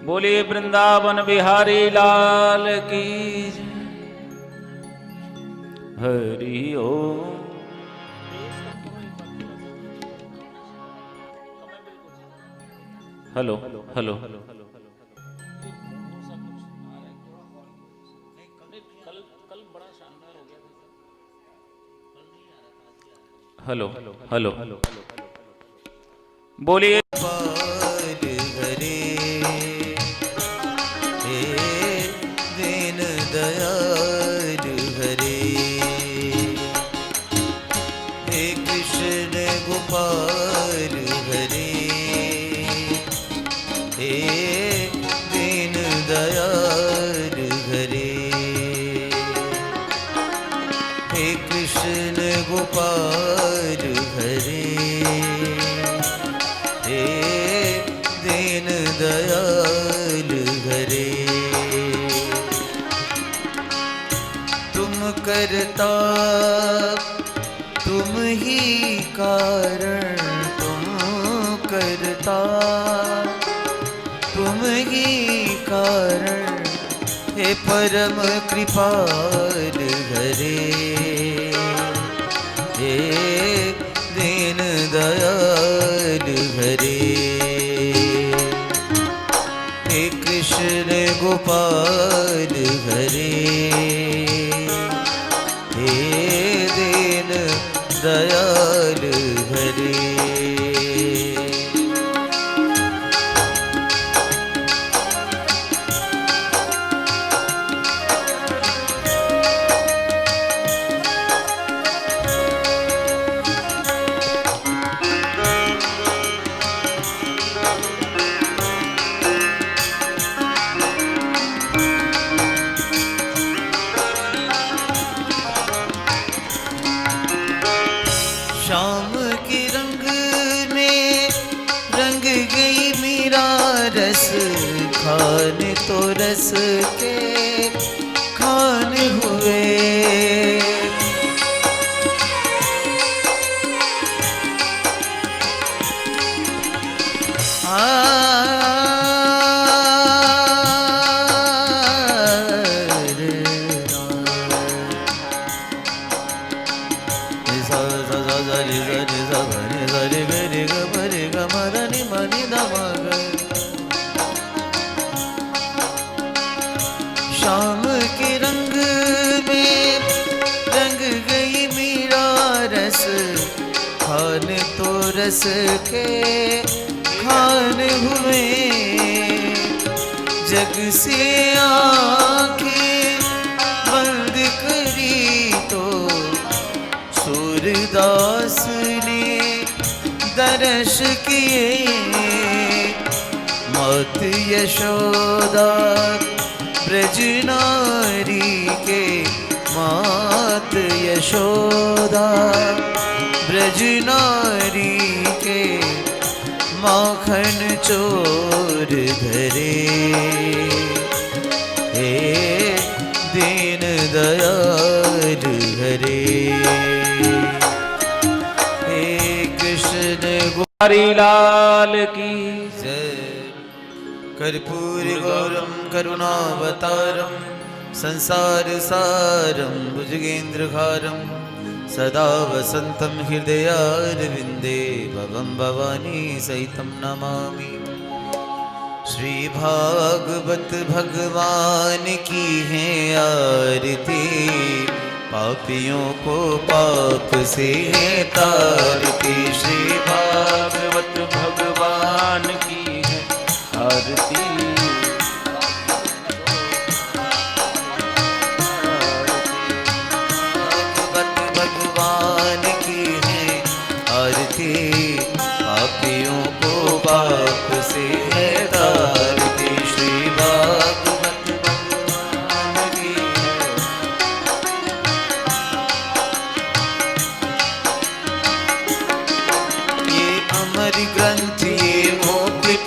बोलिए वृंदावन बिहारी लाल की हरि ओम। Hello hello hello hello बोलिए गोपाल हरे हे दीन दयाल हरे हे कृष्ण गोपाल हरे हे दीन दयाल हरे तुम करता तुम ही कारण तुम करता तुम ही कारण हे परम कृपाल हरे हे दीन दयाल हरे हे कृष्ण गोपाल हरे हे दीन दयाल हरे शाम के रंग में रंग गई मेरा रस खान तो रस के खान हुए शाम के रंग में रंग गई मेरा रस खान तो रस के खान हुए जग से आंखें बंद करी तो सूरदास ने दर्श किए मात यशोदा ब्रज नारी के मात यशोदा ब्रज नारी के माखन चोर धरे हे दीन दयाल हरे हे कृष्ण बिहारी लाल की कर्पूर गौरम करुणावतारम संसार सारम भुजगेन्द्रहारम सदा वसंतम हृदयारविंदे भवं भवानी सहितं नमामि। श्री भागवत भगवान की है आरती पापियों को पाप से तारती। श्री भागवत भगवान की है आरती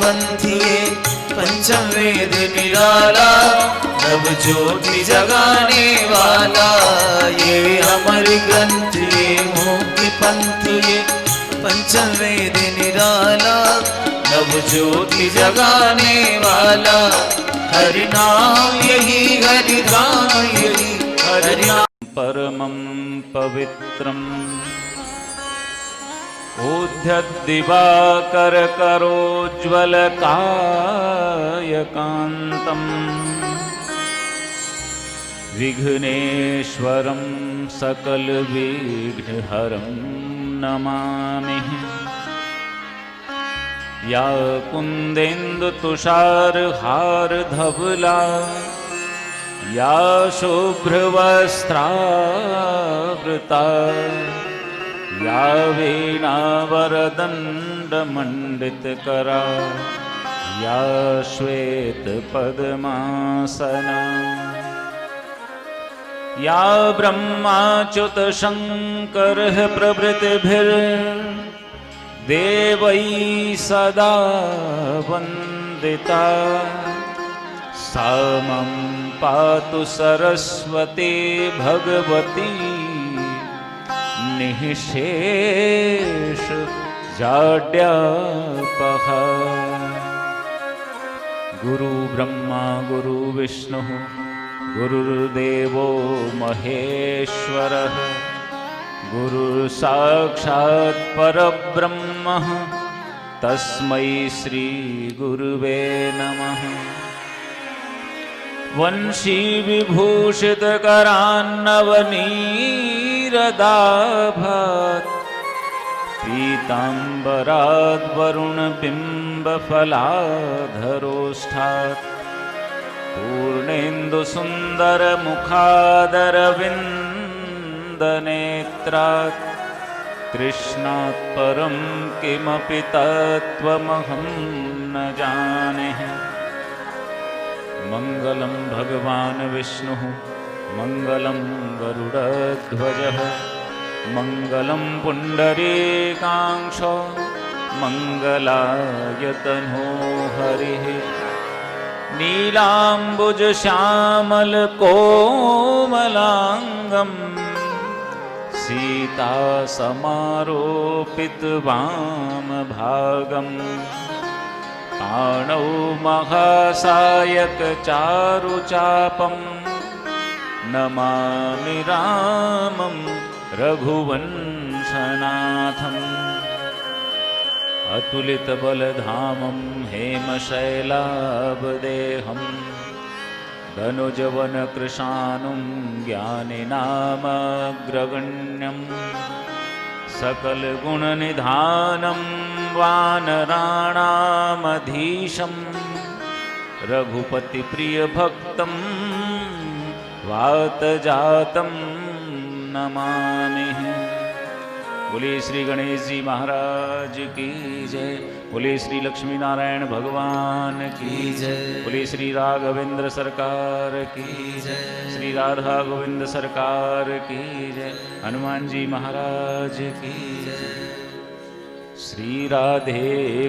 पंथ ये पंचम वेद निराला, नव ज्योति जगाने वाला। ये अमर ग्रंथ ये मुक्ति पंथ ये पंचम वेद निराला, नव ज्योति जगाने वाला। हरि नाम यही हरि नाम यही हरि नाम परमं पवित्रम् ऊर्ध्वदिवाकरकरोज्ज्वलकायकान्तम् विघ्नेश्वरं सकलविघ्नहरं नमामि। या कुन्देन्दुतुषारहारधवला या शुभ्रवस्त्रावृता या वीणावरदण्डमण्डितकरा या श्वेतपद्मासना या ब्रह्माच्युतशङ्करः प्रभृतिभिर्देवैः सदा वन्दिता। सा मम पातु सरस्वती भगवती निःशेष जाड्यापहा। गुरु ब्रह्मा गुरु विष्णु गुरुर्देवो महेश्वरः, गुरु साक्षात् परब्रह्म तस्मै श्री गुरुवे नमः। वंशी विभूषित करान्नवनीरदाभात् पीताम्बराद् वरुणबिम्बफलाधरोष्ठात् पूर्णेन्दुसुन्दरमुखादरविन्दनेत्रात् कृष्णात् परं किमपि तत्त्वमहं न जाने। मंगलं भगवान् विष्णुः मंगलं गरुडध्वजः मंगलं पुण्डरीकाक्षो मंगलायतनो हरिः। नीलाम्बुजश्यामलकोमलाङ्गं सीतासमारोपितवामभागम् पाणौ महासायकचारुचापं नमामि रामं रघुवंशनाथम्। अतुलितबलधामं हेमशैलाभदेहं धनुजवनकृशानुं ज्ञानिनामग्रगण्यं सकलगुणनिधानं वानराणामधीशं रघुपतिप्रियभक्तं वातजातं नमामि। बोलिए श्री गणेश जी महाराज की जय। बोलिए श्री लक्ष्मी नारायण भगवान की जय। बोलिए श्री राघवेंद्र सरकार की जय। श्री राधा गोविंद सरकार की जय। हनुमान जी महाराज की जय। श्री राधे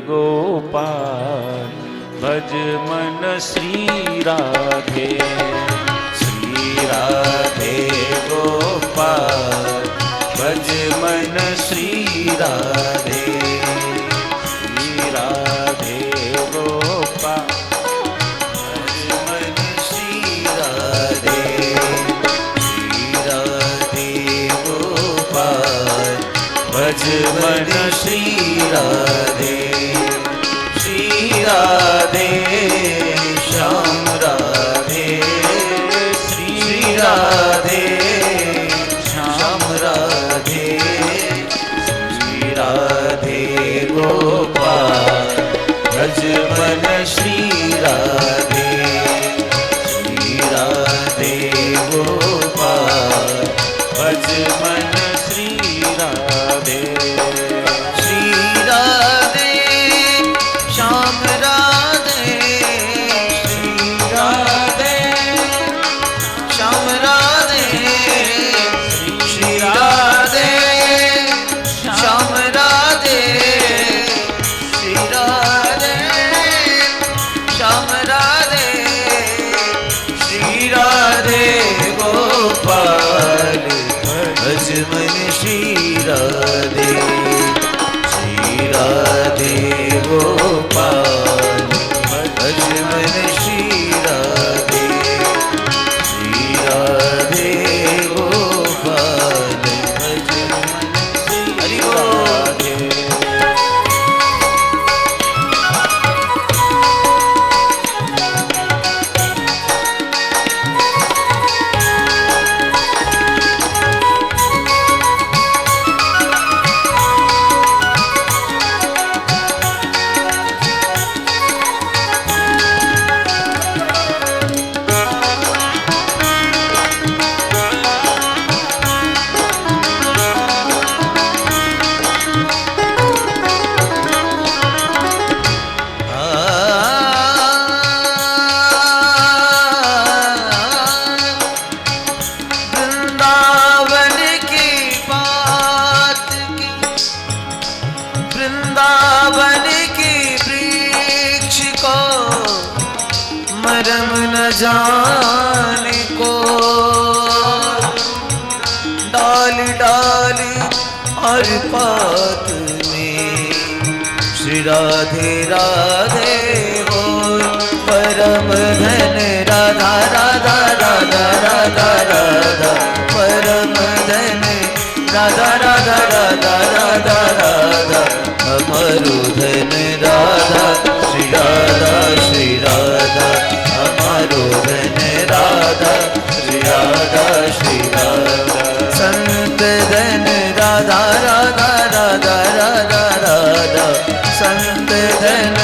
गोपाल भज मन श्री राधे। श्री राधे गोपाल भज मन श्री राधे। श्री राधे गोपाल भज मन श्री राधे। श्री राधे गोपाल भज मन श्री राधे। श्री राधे श्याम राधे। श्री राधे श्याम राधे। श्री राधे गोपाल भज मन श्री राधे। श्री राधे गोपाल भज मन श्री राधे। श्री राधे श्याम राधे। श्री राधे श्याम राधे। श्री राधे गोपाल भज मन श्री राधे गोपाल भज मन हरि राधे। मरम न जाने को डाल डाल और पात में श्री राधे राधे हो परम धन राधा राधा राधा राधा राधा परम धन राधा राधा राधा राधा राधा हमारो धन राधा श्री राधा श्री राधा हमारो धन राधा श्री राधा श्री राधा संत धन राधा राधा राधा राधा राधा संत धन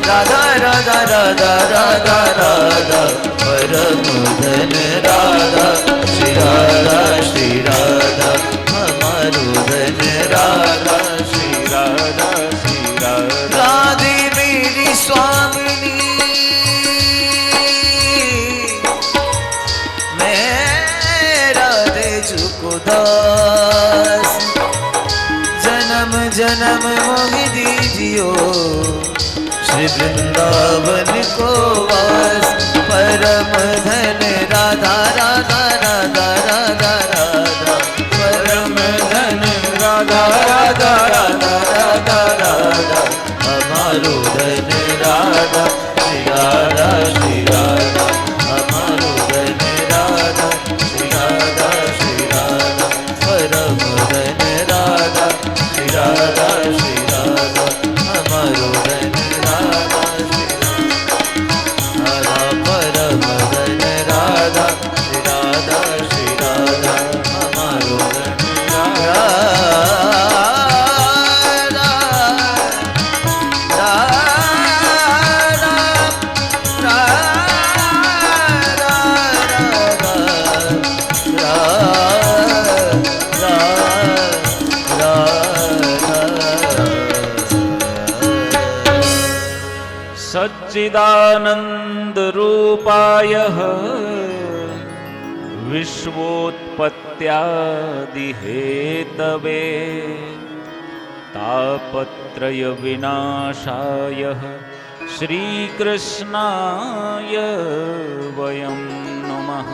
राधा राधा राधा राधा राधा परम धन राधा श्री राधा श्री राधा हमारो धन राधा श्री राधा श्री राधा राधे मेरी स्वामिनी दास जन्म जन्म मोह दीजियो श्री वृंदावन को वास परम धन राधा राधा राधा राधा राधा परम धन राधा राधा राधा राधा राधा हमारो धन राधा श्री राधा श्री राधा हमारो धन राधा श्री राधा श्री राधा परम धन राधा श्री राधा श्री राधा हमारो धन राधा श्री राधा परम धन राधा श्री राधा श्री राधा हमारो धन राधा सच्चिदानंद रूपाय विश्वोत्पत्त्यादि हेतवे तापत्रय विनाशाय श्रीकृष्णाय वयं नमः।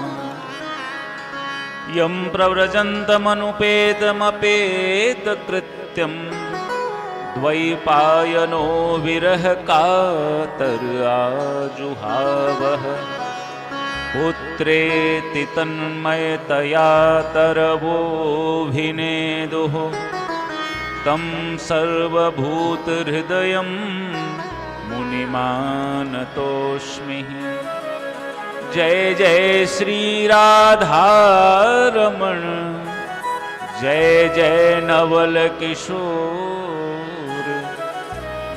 यं प्रव्रजन्तमनुपेतमपेतकृत्यं द्वैपायनो विरह कातर आजुहावः पुत्रेति तन्मयतया तरवोऽभिनेदुः तं सर्वभूतहृदयं मुनिमानतोऽस्मि। जय जय श्री राधारमण जय जय नवल किशोर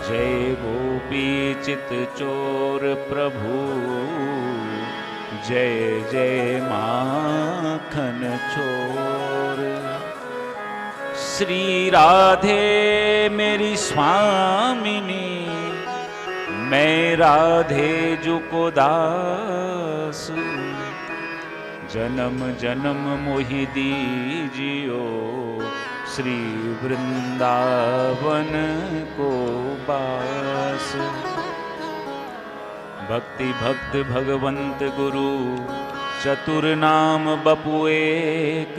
जय गोपी चित चोर प्रभु जय जय माखन चोर। श्री राधे मेरी स्वामिनी मैं राधे जु को दास जन्म जन्म मोहि दीजियो श्री वृंदावन को बास। भक्ति भक्त भगवंत गुरु चतुर नाम बपु एक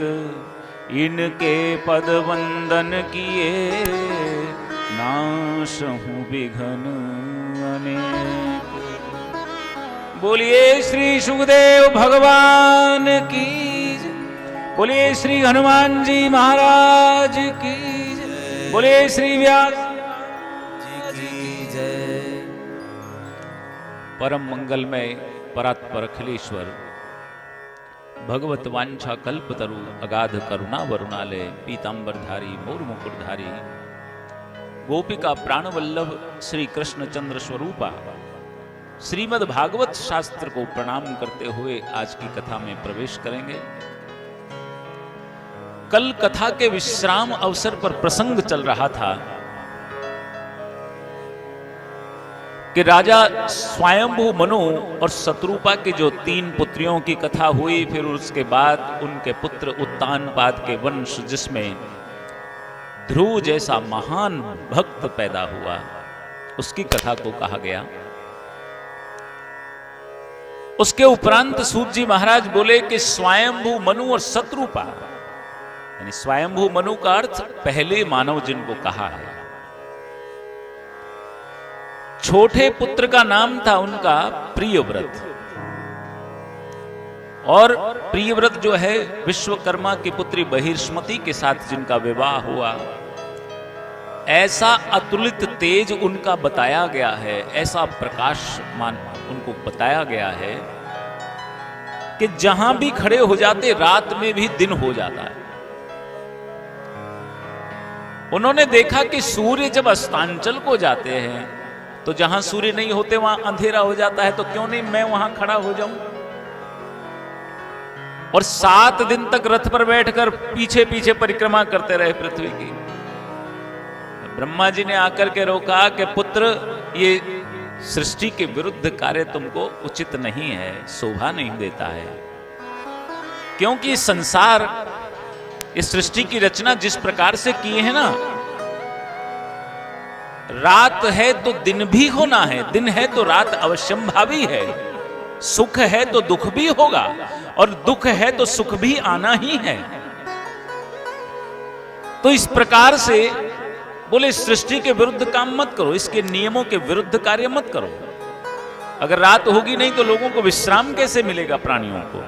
इनके पद वंदन किए नाशहु विघन अनेक। बोलिए श्री सुखदेव भगवान की जय। बोलिए श्री हनुमान जी महाराज की जय। बोलिए श्री व्यास जी की जय। परम मंगलमय परात्पर अखिलेश्वर भगवत वांछा कल्पतरु अगाध करुणा वरुणालय पीतांबरधारी मोर मुकुटधारी गोपिका प्राणवल्लभ श्री कृष्णचंद्र स्वरूपा श्रीमद् भागवत शास्त्र को प्रणाम करते हुए आज की कथा में प्रवेश करेंगे। कल कथा के विश्राम अवसर पर प्रसंग चल रहा था कि राजा स्वयंभू मनु और शत्रुपा की जो 3 पुत्रियों की कथा हुई, फिर उसके बाद उनके पुत्र उत्तानपाद के वंश जिसमें ध्रुव जैसा महान भक्त पैदा हुआ, उसकी कथा को कहा गया। उसके उपरांत सूत जी महाराज बोले कि स्वयंभू मनु और शत्रुपा, यानी स्वयंभू मनु का अर्थ पहले मानव जिनको कहा है। छोटे पुत्र का नाम था उनका प्रियव्रत, और प्रियव्रत जो है विश्वकर्मा की पुत्री बहिर्ष्मति के साथ जिनका विवाह हुआ। ऐसा अतुलित तेज उनका बताया गया है, ऐसा प्रकाशमान उनको बताया गया है कि जहां भी खड़े हो जाते रात में भी दिन हो जाता है। उन्होंने देखा कि सूर्य जब अस्तांचल को जाते हैं तो जहां सूर्य नहीं होते वहां अंधेरा हो जाता है, तो क्यों नहीं मैं वहां खड़ा हो जाऊं। और 7 दिन तक रथ पर बैठकर पीछे पीछे परिक्रमा करते रहे पृथ्वी की। ब्रह्मा जी ने आकर के रोका कि पुत्र, ये सृष्टि के विरुद्ध कार्य तुमको उचित नहीं है, शोभा नहीं देता है, क्योंकि संसार, इस सृष्टि की रचना जिस प्रकार से किए है ना, रात है तो दिन भी होना है, दिन है तो रात अवश्यंभावी है, सुख है तो दुख भी होगा, और दुख है तो सुख भी आना ही है। तो इस प्रकार से बोले सृष्टि के विरुद्ध काम मत करो, इसके नियमों के विरुद्ध कार्य मत करो। अगर रात होगी नहीं तो लोगों को विश्राम कैसे मिलेगा, प्राणियों को।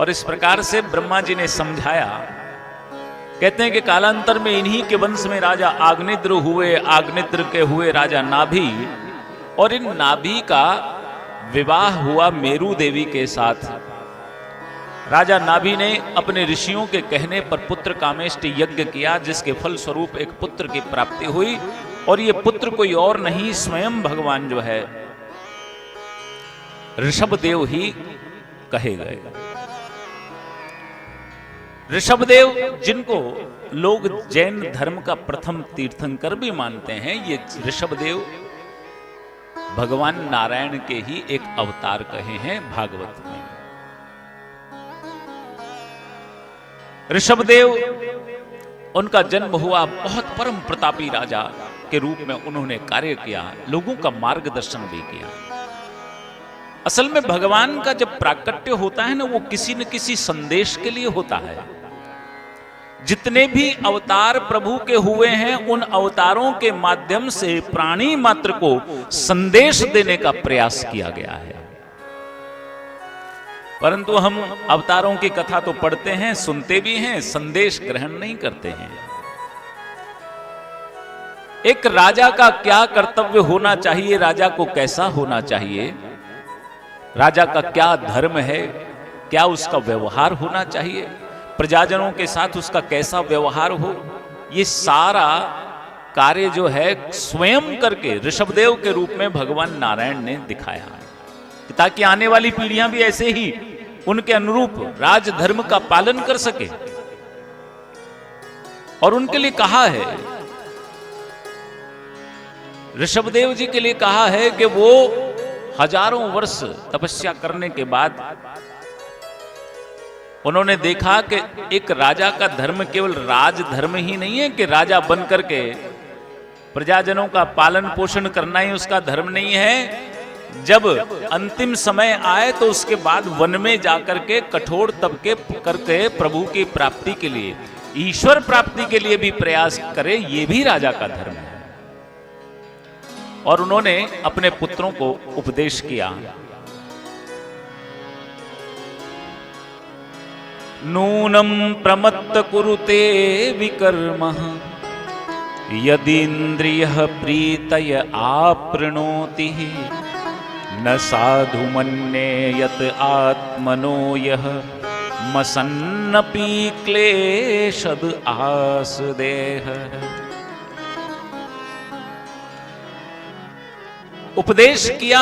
और इस प्रकार से ब्रह्मा जी ने समझाया। कहते हैं कि कालांतर में इन्हीं के वंश में राजा आग्निद्र हुए, आग्निद्र के हुए राजा नाभि, और इन नाभि का विवाह हुआ मेरू देवी के साथ। राजा नाभि ने अपने ऋषियों के कहने पर पुत्र कामेष्टि यज्ञ किया, जिसके फल स्वरूप एक पुत्र की प्राप्ति हुई, और ये पुत्र कोई और नहीं स्वयं भगवान जो है ऋषभदेव ही कहे गए। ऋषभदेव जिनको लोग जैन धर्म का प्रथम तीर्थंकर भी मानते हैं, ये ऋषभदेव भगवान नारायण के ही एक अवतार कहे हैं भागवत में। ऋषभदेव, उनका जन्म हुआ, बहुत परम प्रतापी राजा के रूप में उन्होंने कार्य किया, लोगों का मार्गदर्शन भी किया। असल में भगवान का जब प्राकट्य होता है ना, वो किसी न किसी संदेश के लिए होता है। जितने भी अवतार प्रभु के हुए हैं, उन अवतारों के माध्यम से प्राणी मात्र को संदेश देने का प्रयास किया गया है। परंतु हम अवतारों की कथा तो पढ़ते हैं, सुनते भी हैं, संदेश ग्रहण नहीं करते हैं। एक राजा का क्या कर्तव्य होना चाहिए, राजा को कैसा होना चाहिए, राजा का क्या धर्म है, क्या उसका व्यवहार होना चाहिए, प्रजाजनों के साथ उसका कैसा व्यवहार हो, ये सारा कार्य जो है स्वयं करके ऋषभदेव के रूप में भगवान नारायण ने दिखाया है, ताकि आने वाली पीढ़ियां भी ऐसे ही उनके अनुरूप राजधर्म का पालन कर सके। और उनके लिए कहा है, ऋषभदेव जी के लिए कहा है कि वो हजारों वर्ष तपस्या करने के बाद उन्होंने देखा कि एक राजा का धर्म केवल राजधर्म ही नहीं है कि राजा बनकर के प्रजाजनों का पालन पोषण करना ही उसका धर्म नहीं है, जब अंतिम समय आए तो उसके बाद वन में जाकर के कठोर तप के करके प्रभु की प्राप्ति के लिए, ईश्वर प्राप्ति के लिए भी प्रयास करे, ये भी राजा का धर्म है। और उन्होंने अपने पुत्रों को उपदेश किया, नूनम प्रमत्त कुरुते विकर्मः यदीन्द्रियः प्रीतय आपृणोति न साधु मन्ये यत् आत्मनो यः मसन्नपि क्लेशद आसदेह। उपदेश किया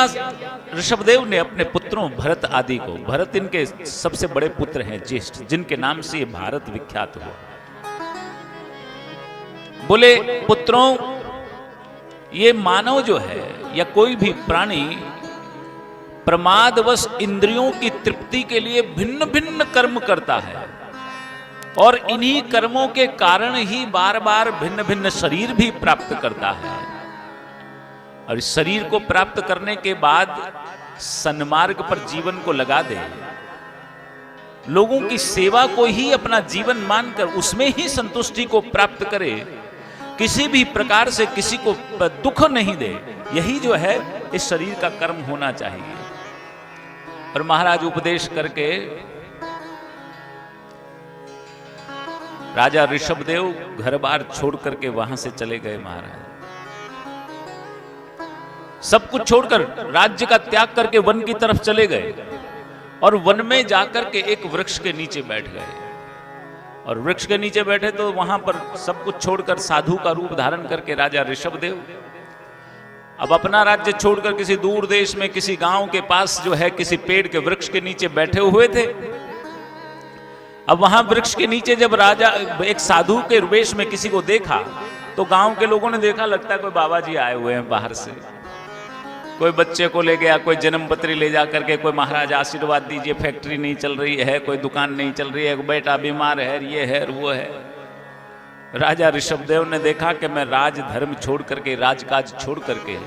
ऋषभदेव ने अपने पुत्रों भरत आदि को। भरत इनके सबसे बड़े पुत्र हैं, ज्येष्ठ, जिनके नाम से ये भारत विख्यात हुआ। बोले, पुत्रों, ये मानव जो है या कोई भी प्राणी प्रमादवश इंद्रियों की तृप्ति के लिए भिन्न भिन्न कर्म करता है, और इन्हीं कर्मों के कारण ही बार बार भिन्न भिन्न शरीर भी प्राप्त करता है। और इस शरीर को प्राप्त करने के बाद सन्मार्ग पर जीवन को लगा दे, लोगों की सेवा को ही अपना जीवन मानकर उसमें ही संतुष्टि को प्राप्त करे, किसी भी प्रकार से किसी को दुख नहीं दे, यही जो है इस शरीर का कर्म होना चाहिए। और महाराज उपदेश करके राजा ऋषभदेव घर बार छोड़ करके वहां से चले गए। महाराज सब कुछ छोड़कर, राज्य का त्याग करके वन की तरफ चले गए, और वन में जाकर के एक वृक्ष के नीचे बैठ गए। और वृक्ष के नीचे बैठे तो वहां पर सब कुछ छोड़कर साधु का रूप धारण करके राजा ऋषभदेव अब अपना राज्य छोड़कर किसी दूर देश में किसी गांव के पास जो है किसी पेड़ के वृक्ष के नीचे बैठे हुए थे। अब वहां वृक्ष के नीचे जब राजा एक साधु के वेश में किसी को देखा तो गांव के लोगों ने देखा, लगता है कोई बाबा जी आए हुए हैं बाहर से, कोई बच्चे को ले गया, कोई जन्म पत्री ले जा करके, कोई महाराज आशीर्वाद दीजिए, फैक्ट्री नहीं चल रही है, कोई दुकान नहीं चल रही है, बेटा बीमार है, ये है वो है। राजा ऋषभदेव ने देखा कि मैं राज धर्म छोड़ करके, राजकाज छोड़ करके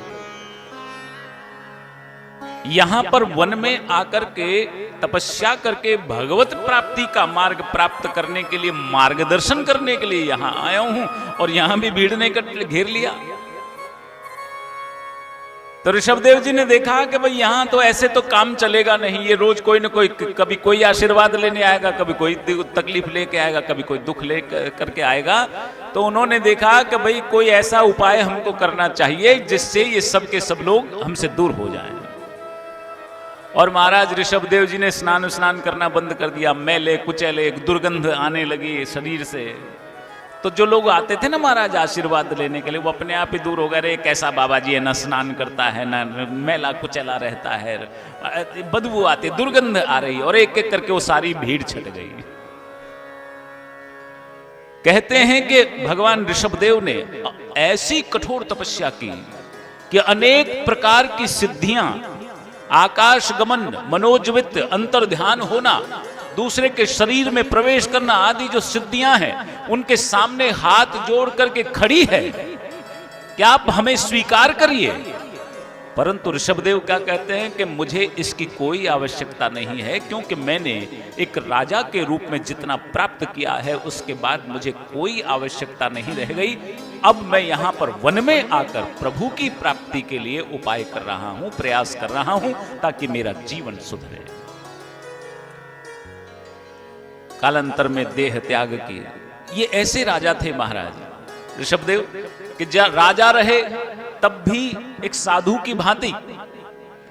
यहां पर वन में आकर के तपस्या करके भगवत प्राप्ति का मार्ग प्राप्त करने के लिए, मार्गदर्शन करने के लिए यहां आया हूं, और यहां भी भीड़ ने घेर लिया। तो ऋषभदेव जी ने देखा कि भाई यहां तो ऐसे तो काम चलेगा नहीं, ये रोज कोई ना कोई, कभी कोई आशीर्वाद लेने आएगा, कभी कोई तकलीफ लेके आएगा, कभी कोई दुख ले करके आएगा। तो उन्होंने देखा कि भाई कोई ऐसा उपाय हमको करना चाहिए जिससे ये सब के सब लोग हमसे दूर हो जाएं। और महाराज ऋषभदेव जी ने स्नान करना बंद कर दिया, मैले कुचैले, एक दुर्गंध आने लगी शरीर से। तो जो लोग आते थे ना महाराज आशीर्वाद लेने के लिए, वो अपने आप ही दूर हो गए। कैसा बाबा जी है, ना स्नान करता है, ना मैला कुचैला रहता है, बदबू आती, दुर्गंध आ रही, और एक एक करके वो सारी भीड़ छट गई। कहते हैं कि भगवान ऋषभदेव ने ऐसी कठोर तपस्या की कि अनेक प्रकार की सिद्धियां, आकाश गमन, मनोजवित, अंतर्ध्यान होना, दूसरे के शरीर में प्रवेश करना आदि जो सिद्धियां हैं, उनके सामने हाथ जोड़ करके खड़ी है कि आप हमें स्वीकार करिए। परंतु ऋषभदेव क्या कहते हैं कि मुझे इसकी कोई आवश्यकता नहीं है, क्योंकि मैंने एक राजा के रूप में जितना प्राप्त किया है उसके बाद मुझे कोई आवश्यकता नहीं रह गई। अब मैं यहां पर वन में आकर प्रभु की प्राप्ति के लिए उपाय कर रहा हूं, प्रयास कर रहा हूं, ताकि मेरा जीवन सुधरे। कालांतर में देह त्याग की, ये ऐसे राजा थे महाराज ऋषभदेव कि राजा रहे तब भी एक साधु की भांति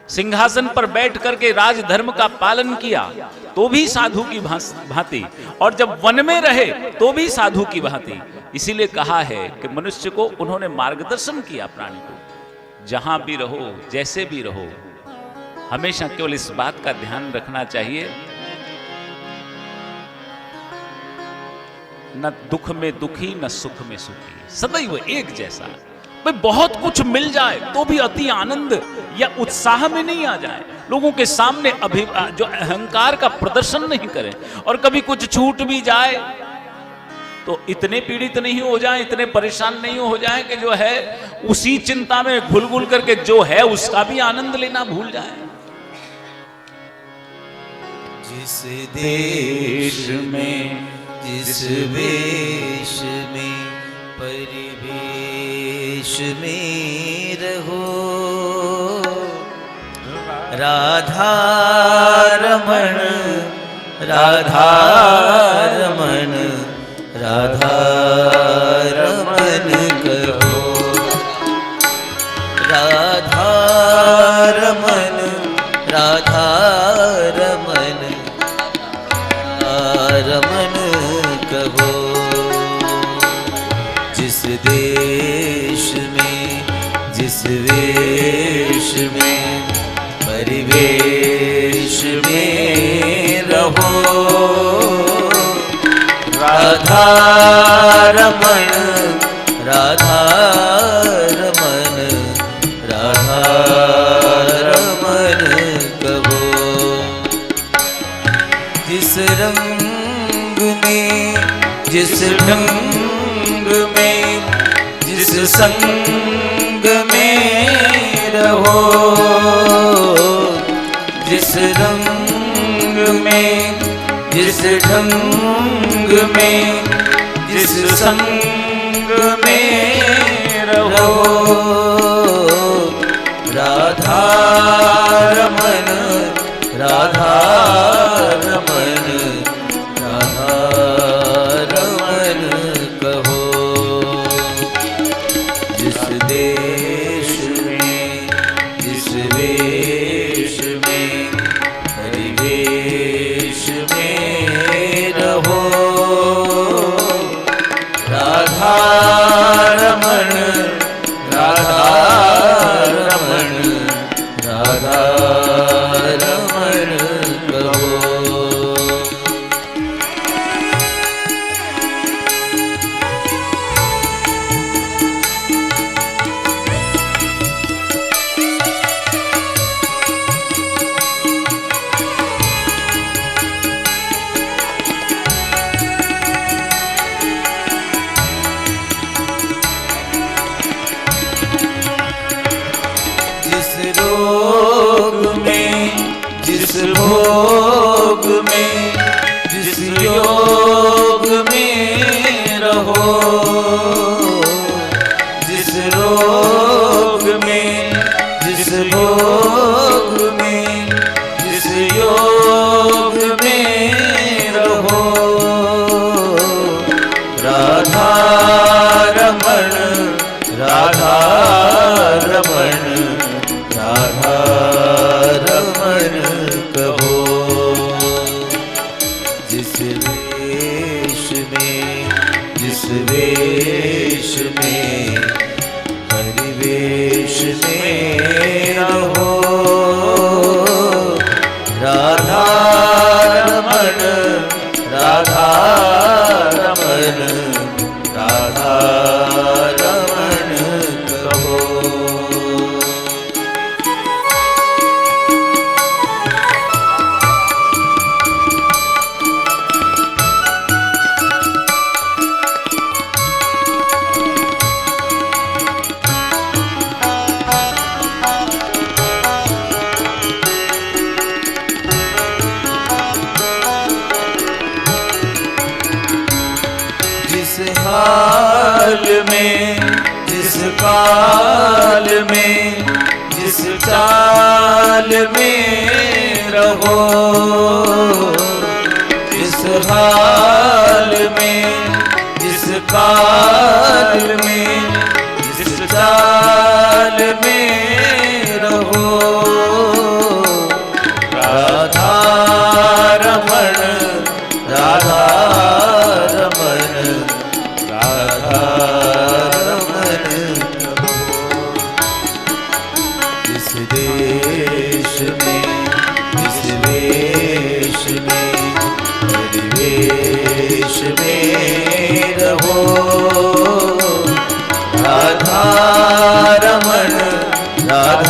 सिंहासन पर बैठ करके राजधर्म का पालन किया, तो भी साधु की भांति, और जब वन में रहे तो भी साधु की भांति। इसीलिए कहा है कि मनुष्य को उन्होंने मार्गदर्शन किया, प्राणी को जहां भी रहो, जैसे भी रहो, हमेशा केवल इस बात का ध्यान रखना चाहिए, न दुख में दुखी न सुख में सुखी, सदैव एक जैसा। भाई बहुत कुछ मिल जाए तो भी अति आनंद या उत्साह में नहीं आ जाए, लोगों के सामने जो अहंकार का प्रदर्शन नहीं करें, और कभी कुछ छूट भी जाए तो इतने पीड़ित नहीं हो जाएं, इतने परेशान नहीं हो जाएं कि जो है उसी चिंता में घुल घुल करके जो है उसका भी आनंद लेना भूल जाएं। जिस देश में जिस वेश में परिवेश में रहो, राधा रमण राधा रमण राधा रमण कहो, राधा रमण राधा रमण रमण कहो। जिस देश में जिस वेश में परिवेश में रहो, राधा रमण राधा रमण राधा रमण कहो। जिस रंग में जिस ढंग में जिस संग में रहो, जिस रंग में जिस ढंग में जिस संग में रहो, राधा रमण राधा रमण राधा रमण कहो। जिस देश में जिस वेश में परिवेश में रहो, राधा रमण राधा रमण राधा रमण कहो। जिस रोग में जिस भोग में जिस योग में रहो, जिस रोग में जिस भोग में जिस योग में रहो, राधा रमण राधा रमण राधा रमण कहो। जिस वेश में जिस वेश में परिवेश में रहो, राधा रमण राधा रमण राधा रमण कहो। जिस हाल में जिस काल में जिस चाल में रहो, जिस हाल में जिस काल में जिस चाल में रहो, राधा रमण राधा रमण राधा रमण कहो। जिस देश में जिस वेश में परिवेश में रहो, राधा रमण राधा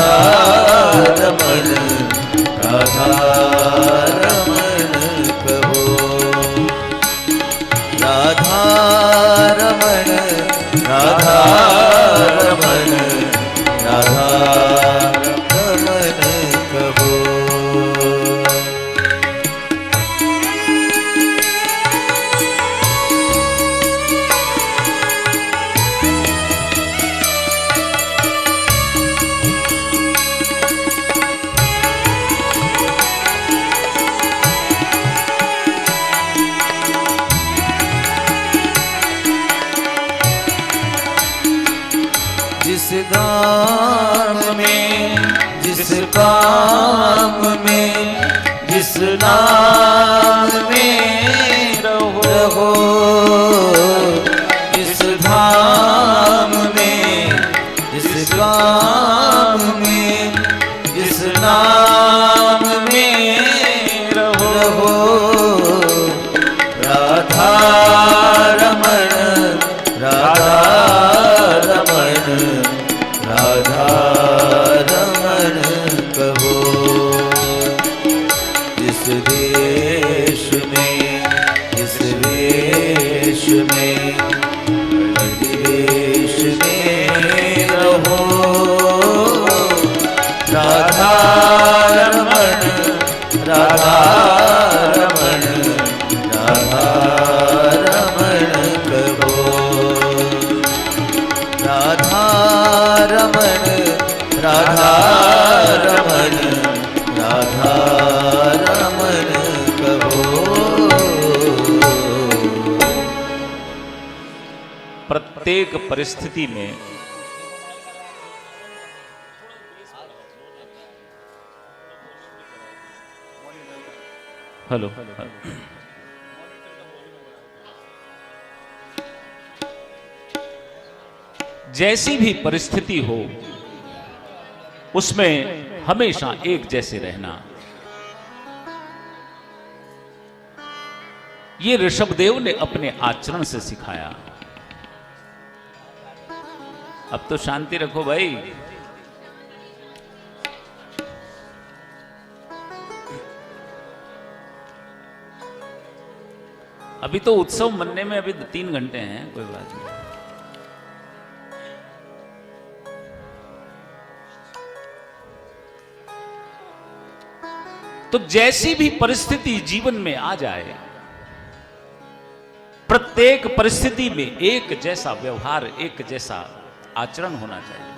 धाम में, जिस काम में, जिस नाम में रहो, जिस धाम में, जिस काम में, जिस नाम में रहो। राधा रमण, राधा रमण, राधा रमण कहो। जिस देश में, जिस वेश में, देश में रहो। राधा रमण, राधा रमण, राधा रमण कहो। राधा रमण, राधा रमण, राधा रमण कहो। प्रत्येक परिस्थिति में हेलो, जैसी भी परिस्थिति हो उसमें हमेशा एक जैसे रहना, ये ऋषभदेव ने अपने आचरण से सिखाया। अब तो शांति रखो भाई। अभी तो उत्सव मनने में अभी 3 घंटे हैं, कोई बात नहीं। तो जैसी भी परिस्थिति जीवन में आ जाए, प्रत्येक परिस्थिति में एक जैसा व्यवहार, एक जैसा आचरण होना चाहिए।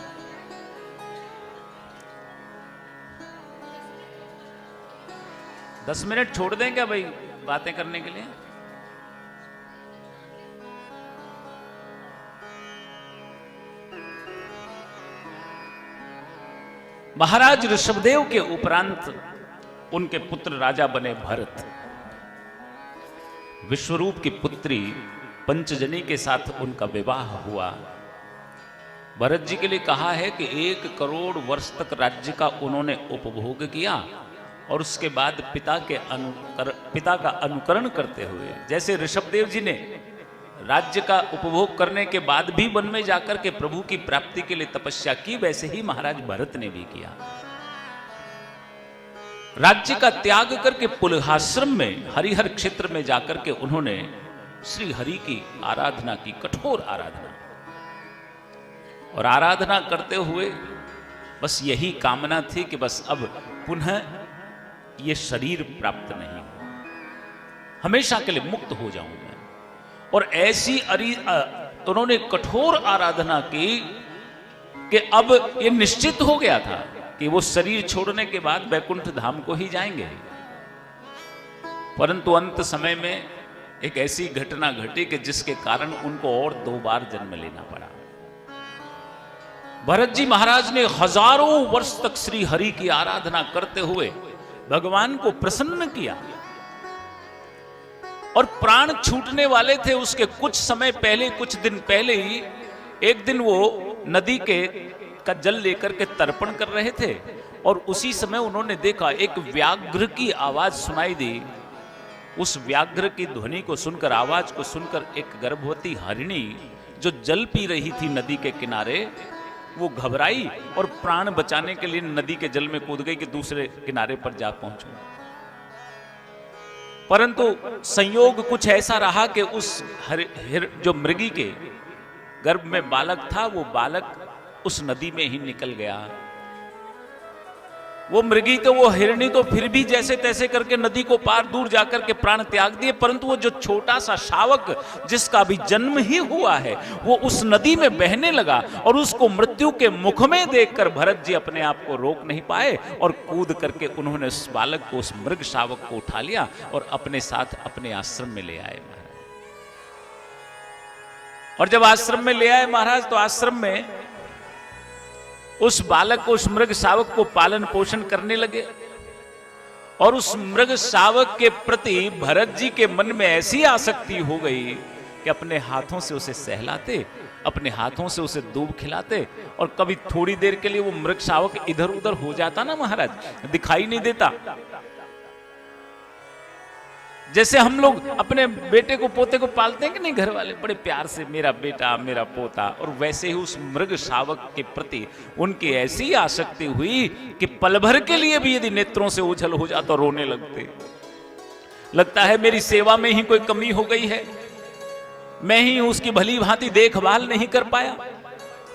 दस मिनट छोड़ दें क्या भाई बातें करने के लिए? महाराज ऋषभदेव के उपरांत उनके पुत्र राजा बने भरत। विश्वरूप की पुत्री पंचजनी के साथ उनका विवाह हुआ। भरत जी के लिए कहा है कि 1 करोड़ वर्ष तक राज्य का उन्होंने उपभोग किया और उसके बाद पिता का अनुकरण करते हुए, जैसे ऋषभदेव जी ने राज्य का उपभोग करने के बाद भी वन में जाकर के प्रभु की प्राप्ति के लिए तपस्या की, वैसे ही महाराज भरत ने भी किया। राज्य का त्याग करके पुलहाश्रम में हरिहर क्षेत्र में जाकर के उन्होंने श्री हरि की आराधना की, कठोर आराधना। और आराधना करते हुए बस यही कामना थी कि बस अब पुनः ये शरीर प्राप्त नहीं हो, हमेशा के लिए मुक्त हो जाऊं मैं। और ऐसी उन्होंने कठोर आराधना की कि अब ये निश्चित हो गया था कि वो शरीर छोड़ने के बाद वैकुंठ धाम को ही जाएंगे। परंतु अंत समय में एक ऐसी घटना घटी कि जिसके कारण उनको और 2 बार जन्म लेना पड़ा। भरत जी महाराज ने हजारों वर्ष तक श्री हरि की आराधना करते हुए भगवान को प्रसन्न किया और प्राण छूटने वाले थे। उसके कुछ समय पहले, कुछ दिन पहले ही एक दिन वो नदी का जल लेकर के तर्पण कर रहे थे और उसी समय उन्होंने देखा एक व्याघ्र की आवाज सुनाई दी। उस व्याघ्र की ध्वनि को सुनकर, आवाज को सुनकर एक गर्भवती हरिणी जो जल पी रही थी नदी के किनारे, वो घबराई और प्राण बचाने के लिए नदी के जल में कूद गई कि दूसरे किनारे पर जा पहुंचूं। परंतु संयोग कुछ ऐसा रहा कि उस जो मृगी के गर्भ में बालक था, वो बालक उस नदी में ही निकल गया। वो मृगी तो, वो हिरणी तो फिर भी जैसे तैसे करके नदी को पार दूर जाकर के प्राण त्याग दिए, परंतु वो जो छोटा सा शावक जिसका अभी जन्म ही हुआ है, वो उस नदी में बहने लगा और उसको मृत्यु के मुख में देखकर भरत जी अपने आप को रोक नहीं पाए और कूद करके उन्होंने उस बालक को, उस मृग शावक को उठा लिया और अपने साथ अपने आश्रम में ले आए महाराज। और जब आश्रम में ले आए महाराज, तो आश्रम में उस बालक को, उस मृग शावक को पालन पोषण करने लगे। और उस मृग शावक के प्रति भरत जी के मन में ऐसी आसक्ति हो गई कि अपने हाथों से उसे सहलाते, अपने हाथों से उसे दूब खिलाते। और कभी थोड़ी देर के लिए वो मृग शावक इधर उधर हो जाता ना महाराज, दिखाई नहीं देता। जैसे हम लोग अपने बेटे को पोते को पालते हैं कि नहीं, घर वाले बड़े प्यार से मेरा बेटा मेरा पोता, और वैसे ही उस मृग शावक के प्रति उनकी ऐसी आसक्ति हुई कि पल भर के लिए भी यदि नेत्रों से ओझल हो जाता तो रोने लगते। लगता है मेरी सेवा में ही कोई कमी हो गई है, मैं ही उसकी भली भांति देखभाल नहीं कर पाया,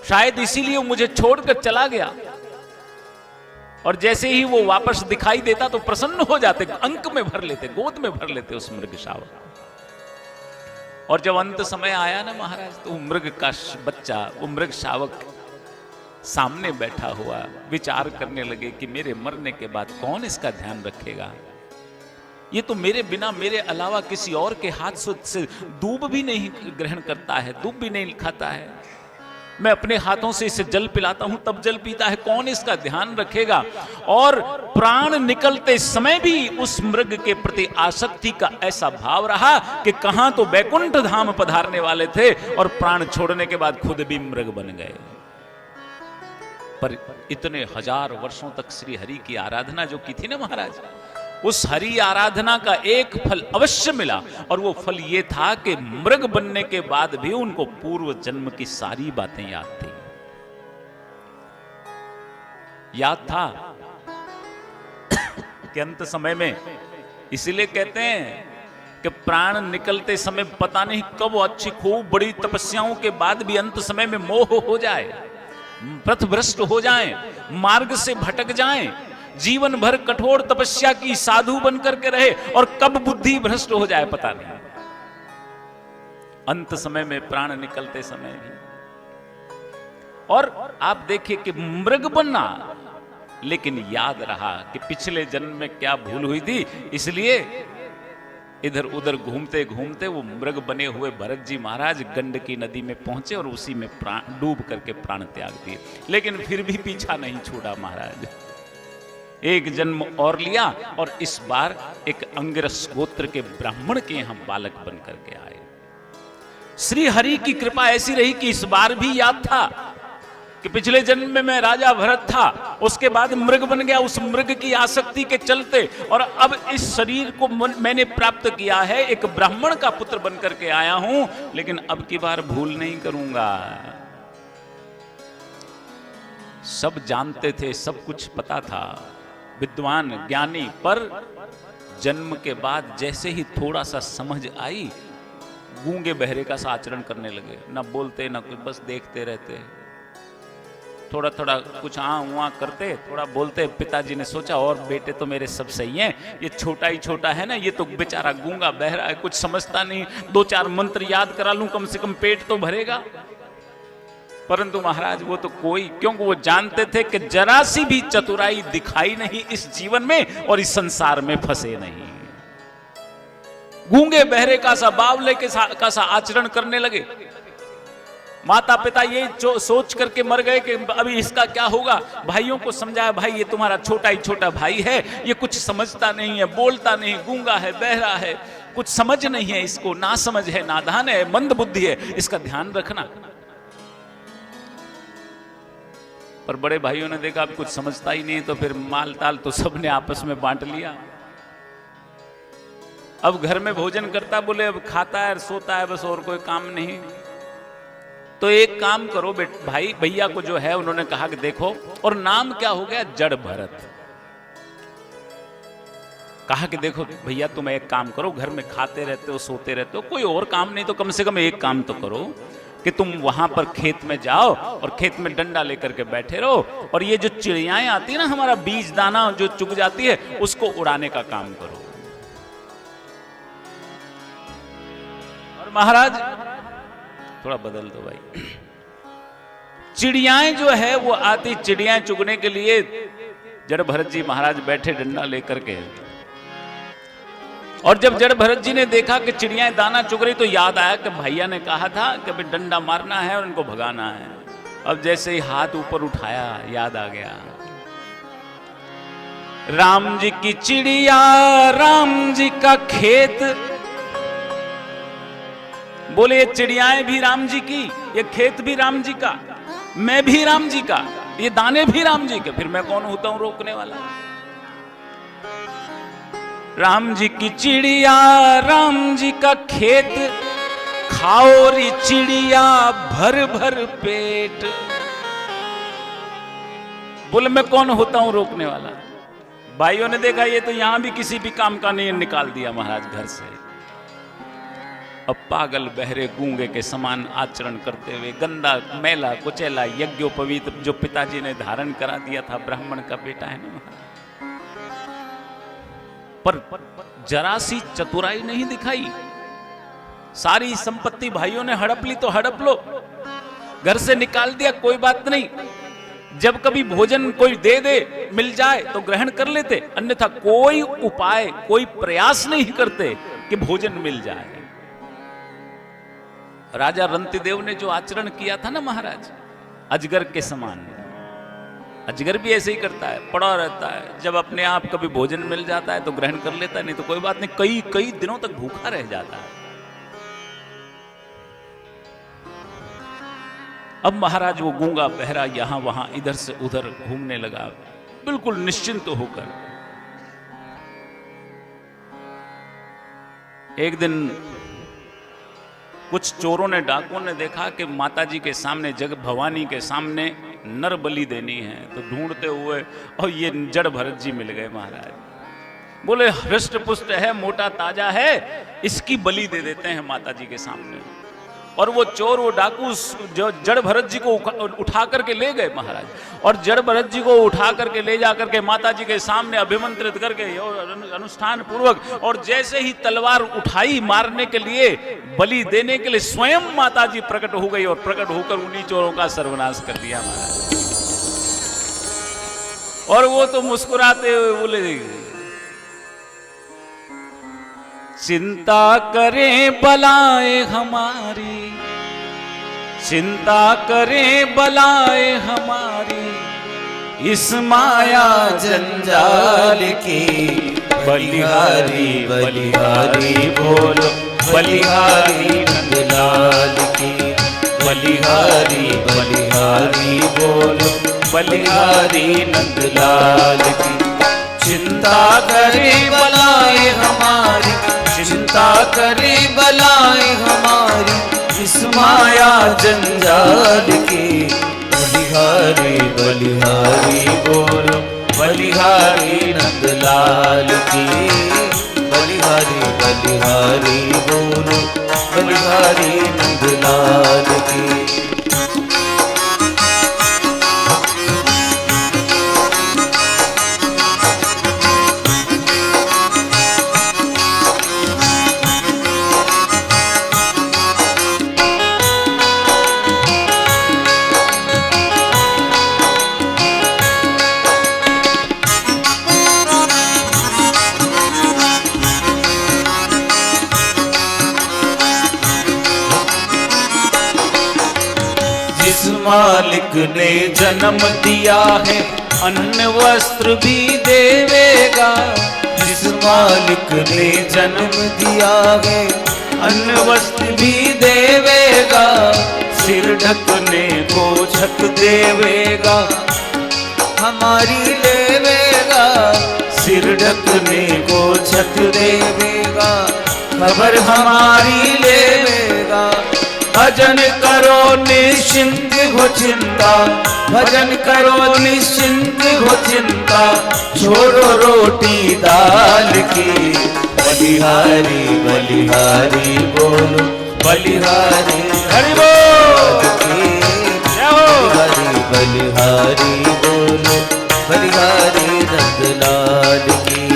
शायद इसीलिए वो मुझे छोड़कर चला गया। और जैसे ही वो वापस दिखाई देता तो प्रसन्न हो जाते, अंक में भर लेते, गोद में भर लेते उस मृग शावक। और जब अंत समय आया ना महाराज, तो मृग का बच्चा, वो मृग शावक सामने बैठा हुआ विचार करने लगे कि मेरे मरने के बाद कौन इसका ध्यान रखेगा। ये तो मेरे बिना, मेरे अलावा किसी और के हाथ से दूब भी नहीं ग्रहण करता है, दूब भी नहीं खाता है। मैं अपने हाथों से इसे जल पिलाता हूं तब जल पीता है, कौन इसका ध्यान रखेगा। और प्राण निकलते समय भी उस मृग के प्रति आसक्ति का ऐसा भाव रहा कि कहां तो बैकुंठ धाम पधारने वाले थे और प्राण छोड़ने के बाद खुद भी मृग बन गए। पर इतने हजार वर्षों तक श्री हरि की आराधना जो की थी ना महाराज, उस हरि आराधना का एक फल अवश्य मिला। और वो फल ये था कि मृग बनने के बाद भी उनको पूर्व जन्म की सारी बातें याद थी। याद था कि अंत समय में, इसीलिए कहते हैं कि प्राण निकलते समय पता नहीं कब अच्छी खूब बड़ी तपस्याओं के बाद भी अंत समय में मोह हो जाए, पथभ्रष्ट हो जाएं, मार्ग से भटक जाएं, जीवन भर कठोर तपस्या की साधु बनकर के रहे और कब बुद्धि भ्रष्ट हो जाए पता नहीं। अंत समय में प्राण निकलते समय भी। और आप देखिए कि मृग बनना, लेकिन याद रहा कि पिछले जन्म में क्या भूल हुई थी, इसलिए इधर उधर घूमते घूमते वो मृग बने हुए भरत जी महाराज गंडकी नदी में पहुंचे और उसी में डूब करके प्राण त्याग दिए। लेकिन फिर भी पीछा नहीं छोड़ा महाराज, एक जन्म और लिया और इस बार एक अंगिरस गोत्र के ब्राह्मण के यहां बालक बन करके आए। श्री हरि की कृपा ऐसी रही कि इस बार भी याद था कि पिछले जन्म में मैं राजा भरत था, उसके बाद मृग बन गया, उस मृग की आसक्ति के चलते, और अब इस शरीर को मैंने प्राप्त किया है, एक ब्राह्मण का पुत्र बन करके आया हूं, लेकिन अब की बार भूल नहीं करूंगा। सब जानते थे, सब कुछ पता था, विद्वान ज्ञानी, पर जन्म के बाद जैसे ही थोड़ा सा समझ आई, गूंगे बहरे का सा आचरण करने लगे, ना बोलते ना कुछ, बस देखते रहते, थोड़ा थोड़ा कुछ वहाँ करते, थोड़ा बोलते। पिताजी ने सोचा और बेटे तो मेरे सब सही हैं, ये छोटा ही छोटा है ना, ये तो बेचारा गूंगा बहरा है, कुछ समझता नहीं, 2-4 मंत्र याद करा लूं कम से कम पेट तो भरेगा। परंतु महाराज वो तो कोई, क्योंकि वो जानते थे कि जरा सी भी चतुराई दिखाई नहीं इस जीवन में और इस संसार में फंसे नहीं। गूंगे बहरे का सा बावले का सा आचरण करने लगे। माता पिता ये सोच करके मर गए कि अभी इसका क्या होगा। भाइयों को समझाया, भाई ये तुम्हारा छोटा ही छोटा भाई है, ये कुछ समझता नहीं है, बोलता नहीं, गूंगा है, बहरा है, कुछ समझ नहीं है, इसको ना समझ है, नादान है, मंद बुद्धि है, इसका ध्यान रखना। पर बड़े भाइयों ने देखा अब कुछ समझता ही नहीं, तो फिर माल ताल तो सबने आपस में बांट लिया। अब घर में भोजन करता, बोले अब खाता है सोता है बस, और कोई काम नहीं। तो एक काम करो भाई, भैया को जो है उन्होंने कहा कि देखो, और नाम क्या हो गया, जड़ भरत। कहा कि देखो भैया तुम एक काम करो, घर में खाते रहते हो सोते रहते हो, कोई और काम नहीं तो कम से कम एक काम तो करो कि तुम वहां पर खेत में जाओ और खेत में डंडा लेकर के बैठे रहो, और ये जो चिड़ियाएं आती है ना, हमारा बीज दाना जो चुग जाती है, उसको उड़ाने का काम करो। और महाराज थोड़ा बदल दो भाई, चिड़ियाएं जो है वो आती चिड़ियाएं चुगने के लिए, जड़ भरत जी महाराज बैठे डंडा लेकर के। और जब जड़ भरत जी ने देखा कि चिड़ियाएं दाना चुग रही, तो याद आया कि भैया ने कहा था कि भाई डंडा मारना है और इनको भगाना है। अब जैसे ही हाथ ऊपर उठाया याद आ गया, राम जी की चिड़िया, राम जी का खेत। बोले ये चिड़ियाएं भी राम जी की, ये खेत भी राम जी का, मैं भी राम जी का, ये दाने भी राम जी के, फिर मैं कौन होता हूं रोकने वाला। राम जी की चिड़िया, राम जी का खेत, खाओ री चिड़िया भर भर पेट। बोले मैं कौन होता हूं रोकने वाला। भाइयों ने देखा ये तो यहां भी किसी भी काम का नहीं निकाल दिया महाराज घर से। अब पागल बहरे गूंगे के समान आचरण करते हुए, गंदा मैला कुचैला यज्ञोपवीत जो पिताजी ने धारण करा दिया था, ब्राह्मण का बेटा है ना महाराज, पर जरा सी चतुराई नहीं दिखाई। सारी संपत्ति भाइयों ने हड़प ली तो हड़प लो, घर से निकाल दिया कोई बात नहीं, जब कभी भोजन कोई दे दे मिल जाए तो ग्रहण कर लेते, अन्यथा कोई उपाय कोई प्रयास नहीं करते कि भोजन मिल जाए। राजा रंतिदेव ने जो आचरण किया था ना महाराज, अजगर के समान, अजगर भी ऐसे ही करता है, पड़ा रहता है, जब अपने आप कभी भोजन मिल जाता है तो ग्रहण कर लेता है, नहीं तो कोई बात नहीं, कई कई दिनों तक भूखा रह जाता है। अब महाराज वो गूंगा बहरा यहां वहां इधर से उधर घूमने लगा, बिल्कुल निश्चिंत होकर। एक दिन कुछ चोरों ने, डाकुओं ने देखा कि माताजी के सामने, जग भवानी के सामने नर बलि देनी है, तो ढूंढते हुए और ये जड़ भरत जी मिल गए महाराज। बोले हृष्ट पुष्ट है, मोटा ताजा है, इसकी बलि दे देते हैं माताजी के सामने। और वो चोर, वो डाकू जो जड़ भरत जी को उठा करके ले गए महाराज, और जड़ भरत जी को उठा करके ले जा करके माता जी के सामने अभिमंत्रित करके अनुष्ठान पूर्वक, और जैसे ही तलवार उठाई मारने के लिए, बलि देने के लिए, स्वयं माता जी प्रकट हो गई और प्रकट होकर उन्हीं चोरों का सर्वनाश कर दिया महाराज। और वो तो मुस्कुराते हुए बोले, चिंता करें बलाएं हमारी, चिंता करें बलाएं हमारी, इस माया जंजाल की, बलिहारी बलिहारी बोलो, बलिहारी नंदलाल की, बलिहारी बलिहारी बोलो, बलिहारी नंदलाल की। चिंता करें बलाएं हमारी, चिंता करे बलाएं हमारी, इस माया जंजाल की, बलिहारी बलिहारी बोलो, बलिहारी नंदलाल की, बलिहारी बलिहारी बोलो, बलिहारी नंदलाल की। मालिक ने जन्म दिया है, अन्न वस्त्र भी देवेगा। जिस मालिक ने जन्म दिया है, अन्न वस्त्र भी देवेगा। सिर ढकने को छक देवेगा, हमारी लेवेगा। सिर ढकने को छक देवेगा, खबर हमारी लेवेगा। भजन करो निश्चिंत हो चिंता, भजन करो निश्चिंत हो चिंता। छोड़ो रोटी दाल की, बलिहारी बलिहारी बोलो, बलिहारी हरि बोल की। बलिहारी बलिहारी बोलो, बलिहारी नंदलाल की।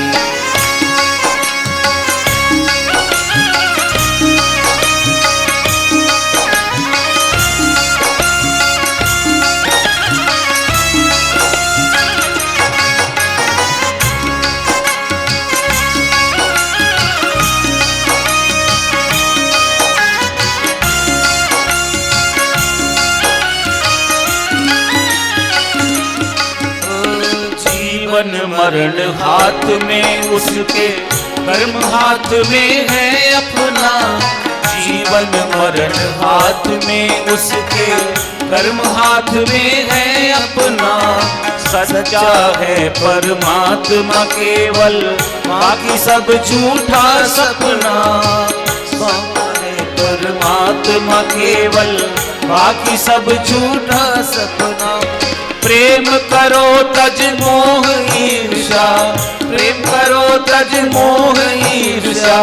मरण हाथ में उसके, कर्म हाथ में है अपना। जीवन मरण हाथ में उसके, कर्म हाथ में है अपना। सच्चा है परमात्मा केवल, बाकी सब झूठा सपना। है परमात्मा केवल, बाकी सब झूठा सपना। प्रेम करो तज मोह ईर्षा, प्रेम करो तज मोह ईर्षा।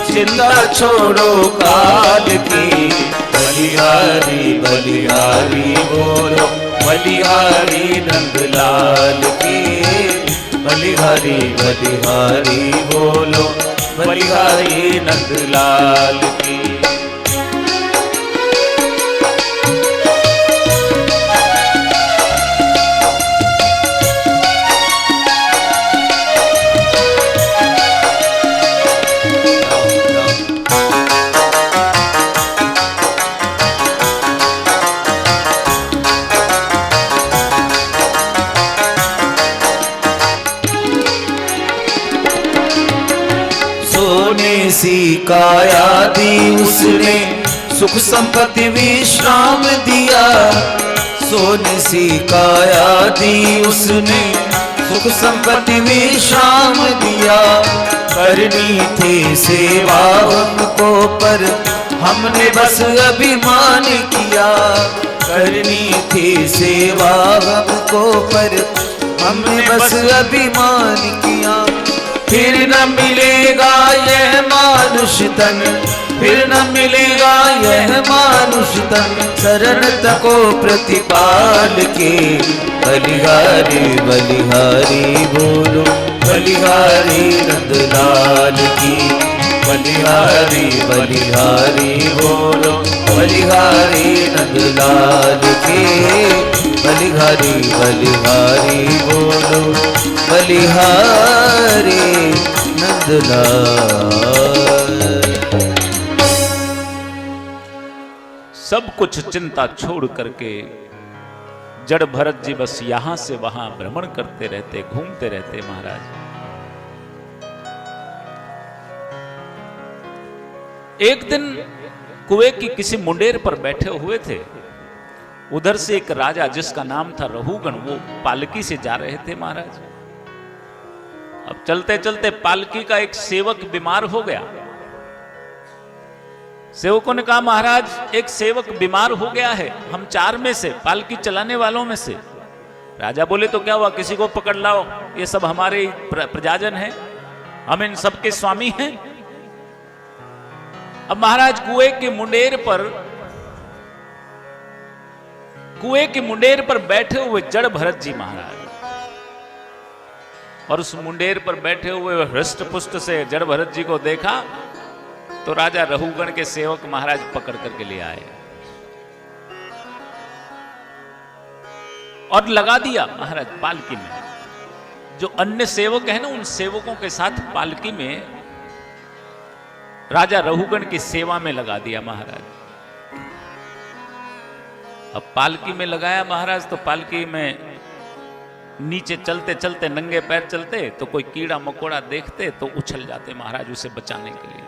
चिंता छोड़ो काल की, बलिहारी बलिहारी बोलो, बलिहारी नंदलाल की। बलिहारी बलिहारी बोलो, बलिहारी नंदलाल की। सी काया दी उसने, सुख संपत्ति विश्राम दिया। सोने सी काया दी उसने, सुख संपत्ति विश्राम दिया। करनी थी सेवा हमको पर हमने बस अभिमान किया। करनी थी सेवा हमको पर हमने बस अभिमान किया। फिर न मिलेगा यह मानुष तन, फिर न मिलेगा यह मानुष तन। शरण तको प्रतिपाल के, बलिहारी बलिहारी बोलो, बलिहारी नंदलाल की। बलिहारी बलिहारी बोलो, बलिहारी नंदलाल की। बलिहारी बलिहारी बोलो, बलिहारी नंदलाल। सब कुछ चिंता छोड़ करके जड़ भरत जी बस यहां से वहां भ्रमण करते रहते, घूमते रहते महाराज। एक दिन कुएं की किसी मुंडेर पर बैठे हुए थे। उधर से एक राजा जिसका नाम था रहूगण, वो पालकी से जा रहे थे महाराज। अब चलते चलते पालकी का एक सेवक बीमार हो गया। सेवकों ने कहा महाराज एक सेवक बीमार हो गया है, हम 4 में से, पालकी चलाने वालों में से। राजा बोले तो क्या हुआ, किसी को पकड़ लाओ, ये सब हमारे प्रजाजन हैं, हम इन सबके स्वामी हैं। अब महाराज कुएं के मुंडेर पर बैठे हुए जड़ भरत जी महाराज, और उस मुंडेर पर बैठे हुए हृष्ट पुष्ट से जड़ भरत जी को देखा तो राजा रहूगण के सेवक महाराज पकड़ करके ले आए और लगा दिया महाराज पालकी में। जो अन्य सेवक है ना, उन सेवकों के साथ पालकी में राजा रहूगण की सेवा में लगा दिया महाराज। अब पालकी में लगाया महाराज, तो पालकी में नीचे चलते चलते नंगे पैर चलते तो कोई कीड़ा मकोड़ा देखते तो उछल जाते महाराज उसे बचाने के लिए।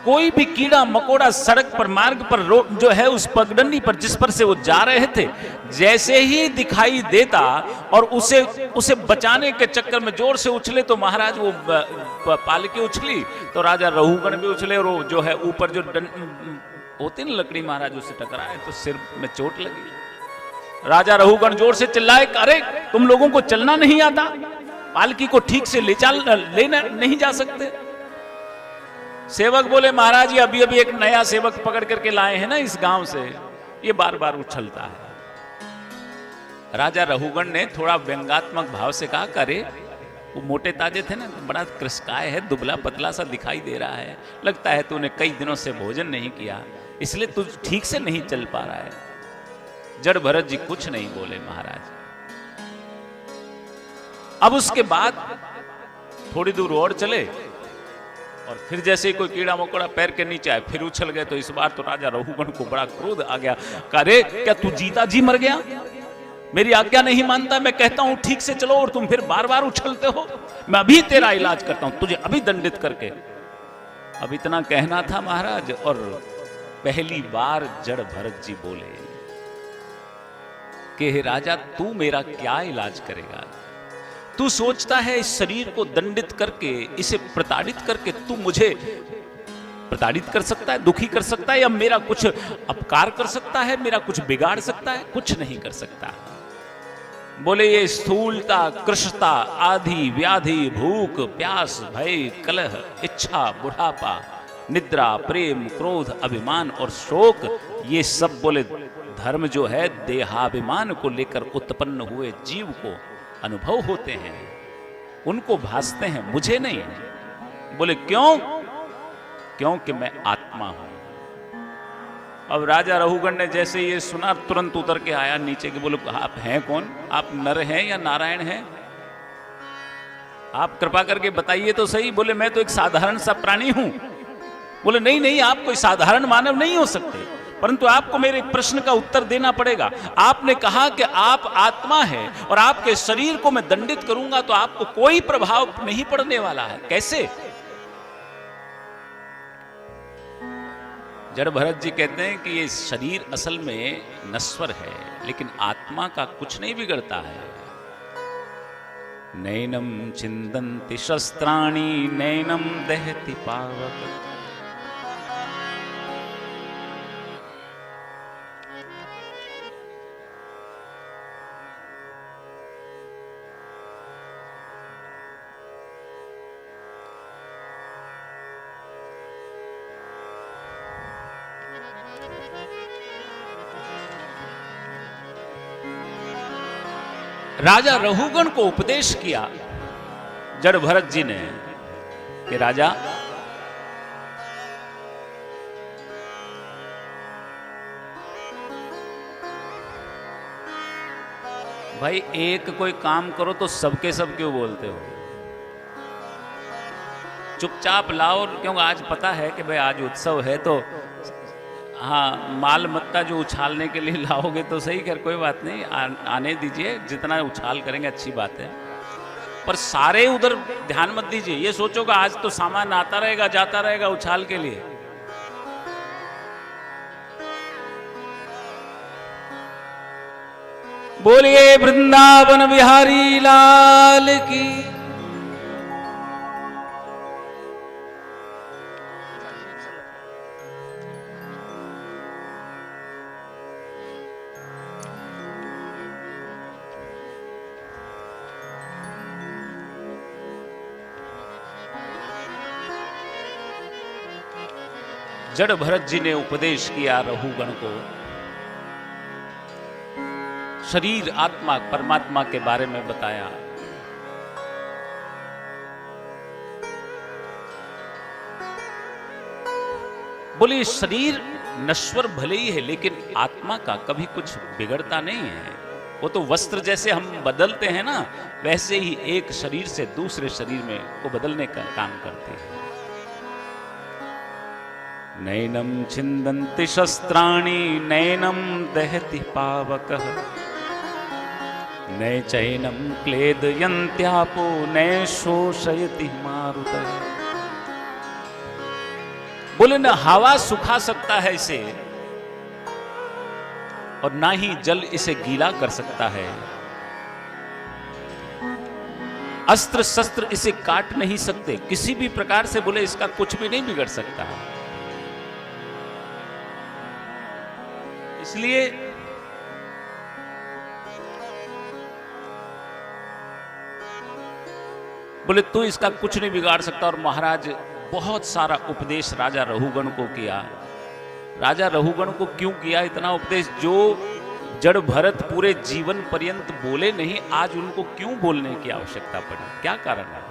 कोई भी कीड़ा मकोड़ा सड़क पर, मार्ग पर, जो है उस पगडंडी पर जिस पर से वो जा रहे थे, जैसे ही दिखाई देता और उसे बचाने के चक्कर में जोर से उछले तो महाराज वो पालकी उछली तो राजा रहूगण भी उछले, और वो जो है ऊपर जो होती ना लकड़ी महाराज उससे टकराए तो सिर में चोट लगी। राजा रहूगण जोर से चिल्लाए, अरे तुम लोगों को चलना नहीं आता, पालकी को ठीक से लेना नहीं जा सकते। सेवक बोले महाराज ये अभी अभी एक नया सेवक पकड़ करके लाए हैं ना इस गांव से, ये बार बार उछलता है। राजा रहूगण ने थोड़ा व्यंगात्मक भाव से कहा, करे वो मोटे ताजे थे ना, बड़ा कृष्काय है, दुबला पतला सा दिखाई दे रहा है, लगता है तूने कई दिनों से भोजन नहीं किया इसलिए तू ठीक से नहीं चल पा रहा है। जड़ भरत जी कुछ नहीं बोले महाराज। अब उसके बाद थोड़ी दूर और चले और फिर जैसे ही कोई कीड़ा मकोड़ा पैर के नीचे आए फिर उछल गए। तो इस बार तो राजा रहूगण को बड़ा क्रोध आ गया, अरे क्या तू जीता जी मर गया, मेरी आज्ञा नहीं मानता, मैं कहता हूं ठीक से चलो और तुम फिर बार बार उछलते हो। मैं अभी तेरा इलाज करता हूं, तुझे अभी दंडित करके। अब इतना कहना था महाराज, और पहली बार जड़ भरत जी बोले कि हे राजा, तू मेरा क्या इलाज करेगा? तू सोचता है इस शरीर को दंडित करके, इसे प्रताड़ित करके तू मुझे प्रताड़ित कर सकता है, दुखी कर सकता है, या मेरा कुछ अपकार कर सकता है, मेरा कुछ बिगाड़ सकता है? कुछ नहीं कर सकता। बोले ये स्थूलता, कृशता, आधि, व्याधि, भूख, प्यास, भय, कलह, इच्छा, बुढ़ापा, निद्रा, प्रेम, क्रोध, अभिमान और शोक, ये सब बोले धर्म जो है देहाभिमान को लेकर उत्पन्न हुए जीव को अनुभव होते हैं, उनको भासते हैं, मुझे नहीं। बोले क्यों? क्योंकि मैं आत्मा हूं। अब राजा रघुगण ने जैसे ये सुना तुरंत उतर के आया नीचे के, बोले आप हैं कौन? आप नर हैं या नारायण हैं? आप कृपा करके बताइए तो सही। बोले मैं तो एक साधारण सा प्राणी हूं। बोले नहीं नहीं, आप कोई साधारण मानव नहीं हो सकते, परंतु आपको मेरे प्रश्न का उत्तर देना पड़ेगा। आपने कहा कि आप आत्मा है और आपके शरीर को मैं दंडित करूंगा तो आपको कोई प्रभाव नहीं पड़ने वाला है, कैसे? जड़ भरत जी कहते हैं कि ये शरीर असल में नश्वर है, लेकिन आत्मा का कुछ नहीं बिगड़ता है। नैनम छिंदन्ति शस्त्राणि नैनम दहति पावक। राजा रघुगण को उपदेश किया जड़ भरत जी ने कि राजा, भाई एक कोई काम करो तो सबके सब क्यों बोलते हो? चुपचाप लाओ, क्योंकि आज पता है कि भाई आज उत्सव है, तो हाँ माल मत्ता जो उछालने के लिए लाओगे तो सही, खैर कोई बात नहीं, आने दीजिए, जितना उछाल करेंगे अच्छी बात है, पर सारे उधर ध्यान मत दीजिए। ये सोचोगा आज तो सामान आता रहेगा जाता रहेगा उछाल के लिए। बोलिए वृंदावन बिहारी लाल की। जड़ भरत जी ने उपदेश किया रघुगण को शरीर, आत्मा, परमात्मा के बारे में बताया। बोले शरीर नश्वर भले ही है, लेकिन आत्मा का कभी कुछ बिगड़ता नहीं है। वो तो वस्त्र जैसे हम बदलते हैं ना, वैसे ही एक शरीर से दूसरे शरीर में को बदलने का काम करती है। नैनम छिंदन्ति शस्त्राणि नैनम दहति पावकः नै चैनम क्लेदयन्त्यापो नै शोषयति मारुतः। बोले न हवा सुखा सकता है इसे, और ना ही जल इसे गीला कर सकता है। अस्त्र शस्त्र इसे काट नहीं सकते किसी भी प्रकार से। बोले इसका कुछ भी नहीं बिगड़ सकता। इसलिए बोले तू इसका कुछ नहीं बिगाड़ सकता। और महाराज बहुत सारा उपदेश राजा रघुगण को किया। राजा रघुगण को क्यों किया इतना उपदेश? जो जड़ भरत पूरे जीवन पर्यंत बोले नहीं, आज उनको क्यों बोलने की आवश्यकता पड़ी? क्या कारण है?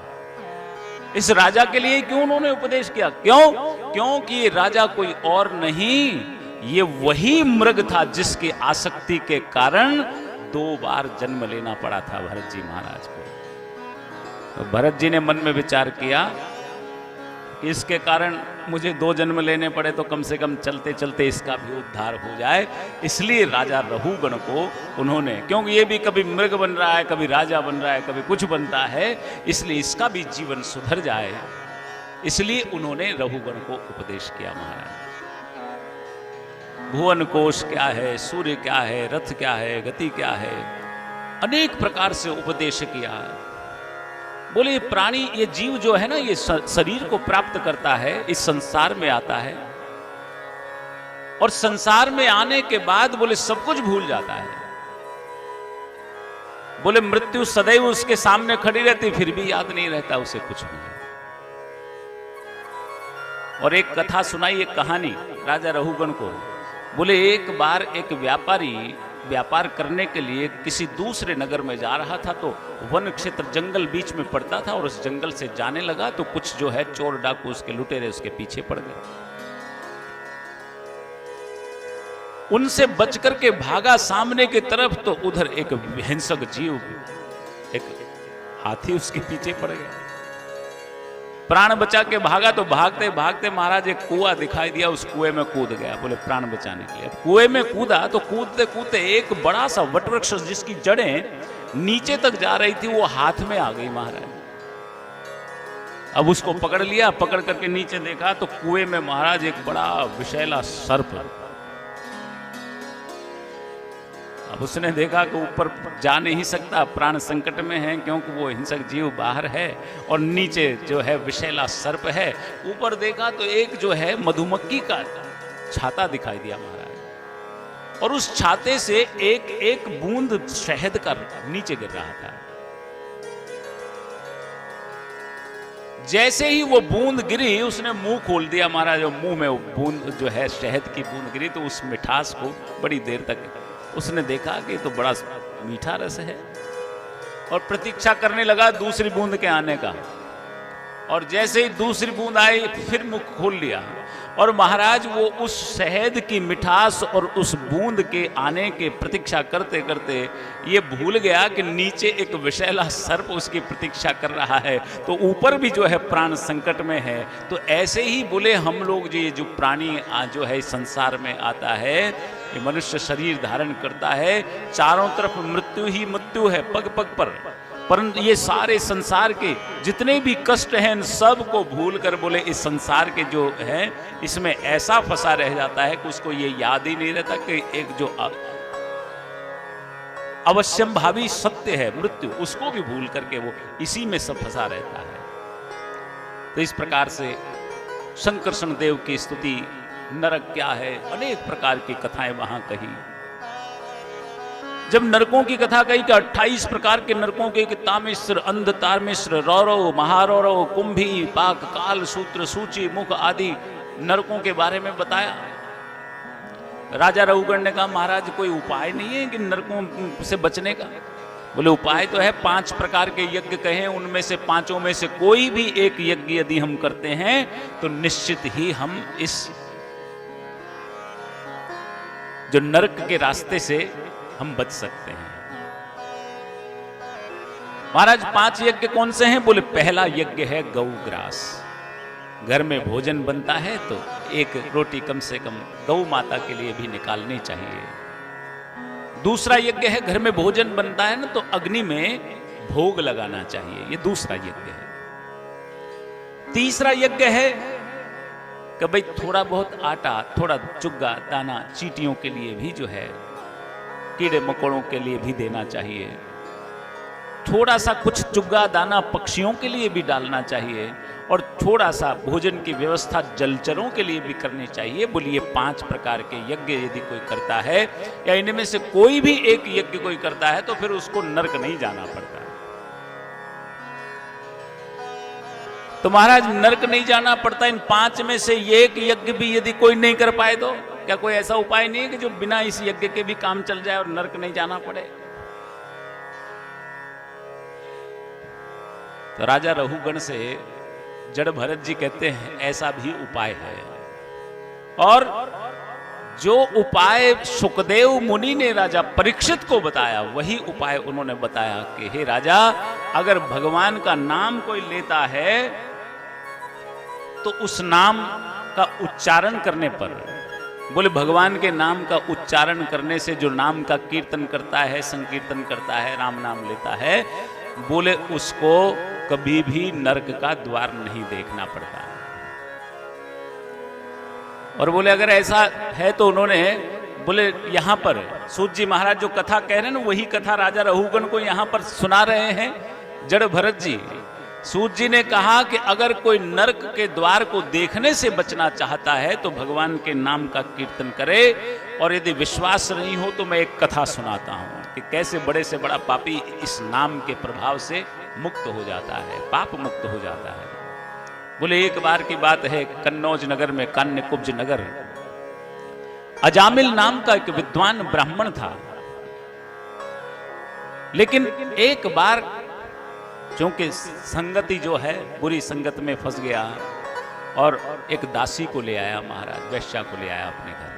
इस राजा के लिए क्यों उन्होंने उपदेश किया? क्यों? क्योंकि ये राजा कोई और नहीं, ये वही मृग था जिसकी आसक्ति के कारण 2 बार जन्म लेना पड़ा था भरत जी महाराज को। तो भरत जी ने मन में विचार किया इसके कारण मुझे 2 जन्म लेने पड़े तो कम से कम चलते चलते इसका भी उद्धार हो जाए। इसलिए राजा रहुगण को उन्होंने, क्योंकि ये भी कभी मृग बन रहा है, कभी राजा बन रहा है, कभी कुछ बनता है, इसलिए इसका भी जीवन सुधर जाए, इसलिए उन्होंने रहुगण को उपदेश किया। महाराज भुवन कोश क्या है, सूर्य क्या है, रथ क्या है, गति क्या है, अनेक प्रकार से उपदेश किया। बोले प्राणी, ये जीव जो है ना, ये शरीर को प्राप्त करता है, इस संसार में आता है और संसार में आने के बाद बोले सब कुछ भूल जाता है। बोले मृत्यु सदैव उसके सामने खड़ी रहती, फिर भी याद नहीं रहता उसे कुछ भी। और एक कथा सुनाई, एक कहानी राजा रहुगण को। बोले एक बार एक व्यापारी व्यापार करने के लिए किसी दूसरे नगर में जा रहा था, तो वन क्षेत्र जंगल बीच में पड़ता था और उस जंगल से जाने लगा तो कुछ जो है चोर डाकू, उसके लुटेरे उसके पीछे पड़ गए। उनसे बच करके भागा सामने की तरफ, तो उधर एक हिंसक जीव, एक हाथी उसके पीछे पड़ गया। प्राण बचा के भागा तो भागते भागते महाराज एक कुआं दिखाई दिया, उस कुएं में कूद गया। बोले प्राण बचाने के लिए कुएं में कूदा तो कूदते कूदते एक बड़ा सा वटवृक्ष जिसकी जड़ें नीचे तक जा रही थी, वो हाथ में आ गई महाराज। अब उसको पकड़ लिया, पकड़ करके नीचे देखा तो कुएं में महाराज एक बड़ा विषैला सर्प। अब उसने देखा कि ऊपर जा नहीं सकता, प्राण संकट में है, क्योंकि वो हिंसक जीव बाहर है और नीचे जो है विषैला सर्प है। ऊपर देखा तो एक जो है मधुमक्खी का छाता दिखाई दिया महाराज, और उस छाते से एक एक बूंद शहद का नीचे गिर रहा था। जैसे ही वो बूंद गिरी, उसने मुंह खोल दिया महाराज, और मुंह में वो बूंद जो है शहद की बूंद गिरी, तो उस मिठास को बड़ी देर तक उसने देखा कि तो बड़ा मीठा रस है, और प्रतीक्षा करने लगा दूसरी बूंद के आने का। और जैसे ही दूसरी बूंद आई, फिर मुख खोल लिया, और महाराज वो उस शहद की मिठास और उस बूंद के आने के प्रतीक्षा करते करते ये भूल गया कि नीचे एक विषैला सर्प उसकी प्रतीक्षा कर रहा है, तो ऊपर भी जो है प्राण संकट में है। तो ऐसे ही बोले हम लोग जो प्राणी जो है संसार में आता है, ये मनुष्य शरीर धारण करता है, चारों तरफ मृत्यु ही मृत्यु है पग पग पर, परंतु ये सारे संसार के जितने भी कष्ट हैं, सब को भूल कर बोले इस संसार के जो है इसमें ऐसा फंसा रह जाता है कि उसको ये याद ही नहीं रहता कि एक जो अवश्यम भावी सत्य है मृत्यु, उसको भी भूल करके वो इसी में सब फंसा रहता है। तो इस प्रकार से शंकरषण देव की स्तुति, नरक क्या है, अनेक प्रकार की कथाएं वहां कही। जब नरकों की कथा कही कि 28 प्रकार के नरकों के, तामिश्र, अंध तारमिश्र, रौरव, महारौरव, कुंभी, पाक, काल, सूत्र, सूची, मुख आदि नरकों के बारे में बताया। राजा रहुगण ने कहा महाराज कोई उपाय नहीं है कि नरकों से बचने का? बोले उपाय तो है, 5 प्रकार के यज्ञ कहे, उनमें से 5 में से कोई भी एक यज्ञ यदि हम करते हैं तो निश्चित ही हम इस जो नरक के रास्ते से हम बच सकते हैं। महाराज 5 यज्ञ कौन से हैं? बोले पहला यज्ञ है गौग्रास। घर में भोजन बनता है तो एक रोटी कम से कम गौ माता के लिए भी निकालनी चाहिए। दूसरा यज्ञ है, घर में भोजन बनता है ना तो अग्नि में भोग लगाना चाहिए, ये दूसरा यज्ञ है। तीसरा यज्ञ है कि भाई थोड़ा बहुत आटा, थोड़ा चुग्गा दाना चींटियों के लिए भी जो है, कीड़े मकोड़ों के लिए भी देना चाहिए। थोड़ा सा कुछ चुग्गा दाना पक्षियों के लिए भी डालना चाहिए, और थोड़ा सा भोजन की व्यवस्था जलचरों के लिए भी करनी चाहिए। बोलिए 5 प्रकार के यज्ञ यदि कोई करता है या इनमें से कोई भी एक यज्ञ कोई करता है तो फिर उसको नरक नहीं जाना पड़ता। तो महाराज नरक नहीं जाना पड़ता। इन 5 में से एक यज्ञ भी यदि कोई नहीं कर पाए तो क्या कोई ऐसा उपाय नहीं है कि जो बिना इस यज्ञ के भी काम चल जाए और नरक नहीं जाना पड़े? तो राजा रहुगण से जड़ भरत जी कहते हैं ऐसा भी उपाय है। और जो उपाय सुखदेव मुनि ने राजा परीक्षित को बताया, वही उपाय उन्होंने बताया कि हे राजा, अगर भगवान का नाम कोई लेता है तो उस नाम का उच्चारण करने पर, बोले भगवान के नाम का उच्चारण करने से जो नाम का कीर्तन करता है, संकीर्तन करता है, राम नाम लेता है, बोले उसको कभी भी नरक का द्वार नहीं देखना पड़ता। और बोले अगर ऐसा है तो उन्होंने बोले यहाँ पर सूत जी महाराज जो कथा कह रहे हैं ना, वही कथा राजा रघुगण को यहाँ पर सुना रहे हैं जड़ भरत जी। सूत जी ने कहा कि अगर कोई नरक के द्वार को देखने से बचना चाहता है तो भगवान के नाम का कीर्तन करे, और यदि विश्वास नहीं हो तो मैं एक कथा सुनाता हूँ कि कैसे बड़े से बड़ा पापी इस नाम के प्रभाव से मुक्त हो जाता है, पाप मुक्त हो जाता है। बोले एक बार की बात है, कन्नौज नगर में, कान्यकुब्ज नगर, अजामिल नाम का एक विद्वान ब्राह्मण था। लेकिन एक बार क्योंकि संगति जो है बुरी संगत में फंस गया और एक दासी को ले आया महाराज, वैश्या को ले आया अपने घर।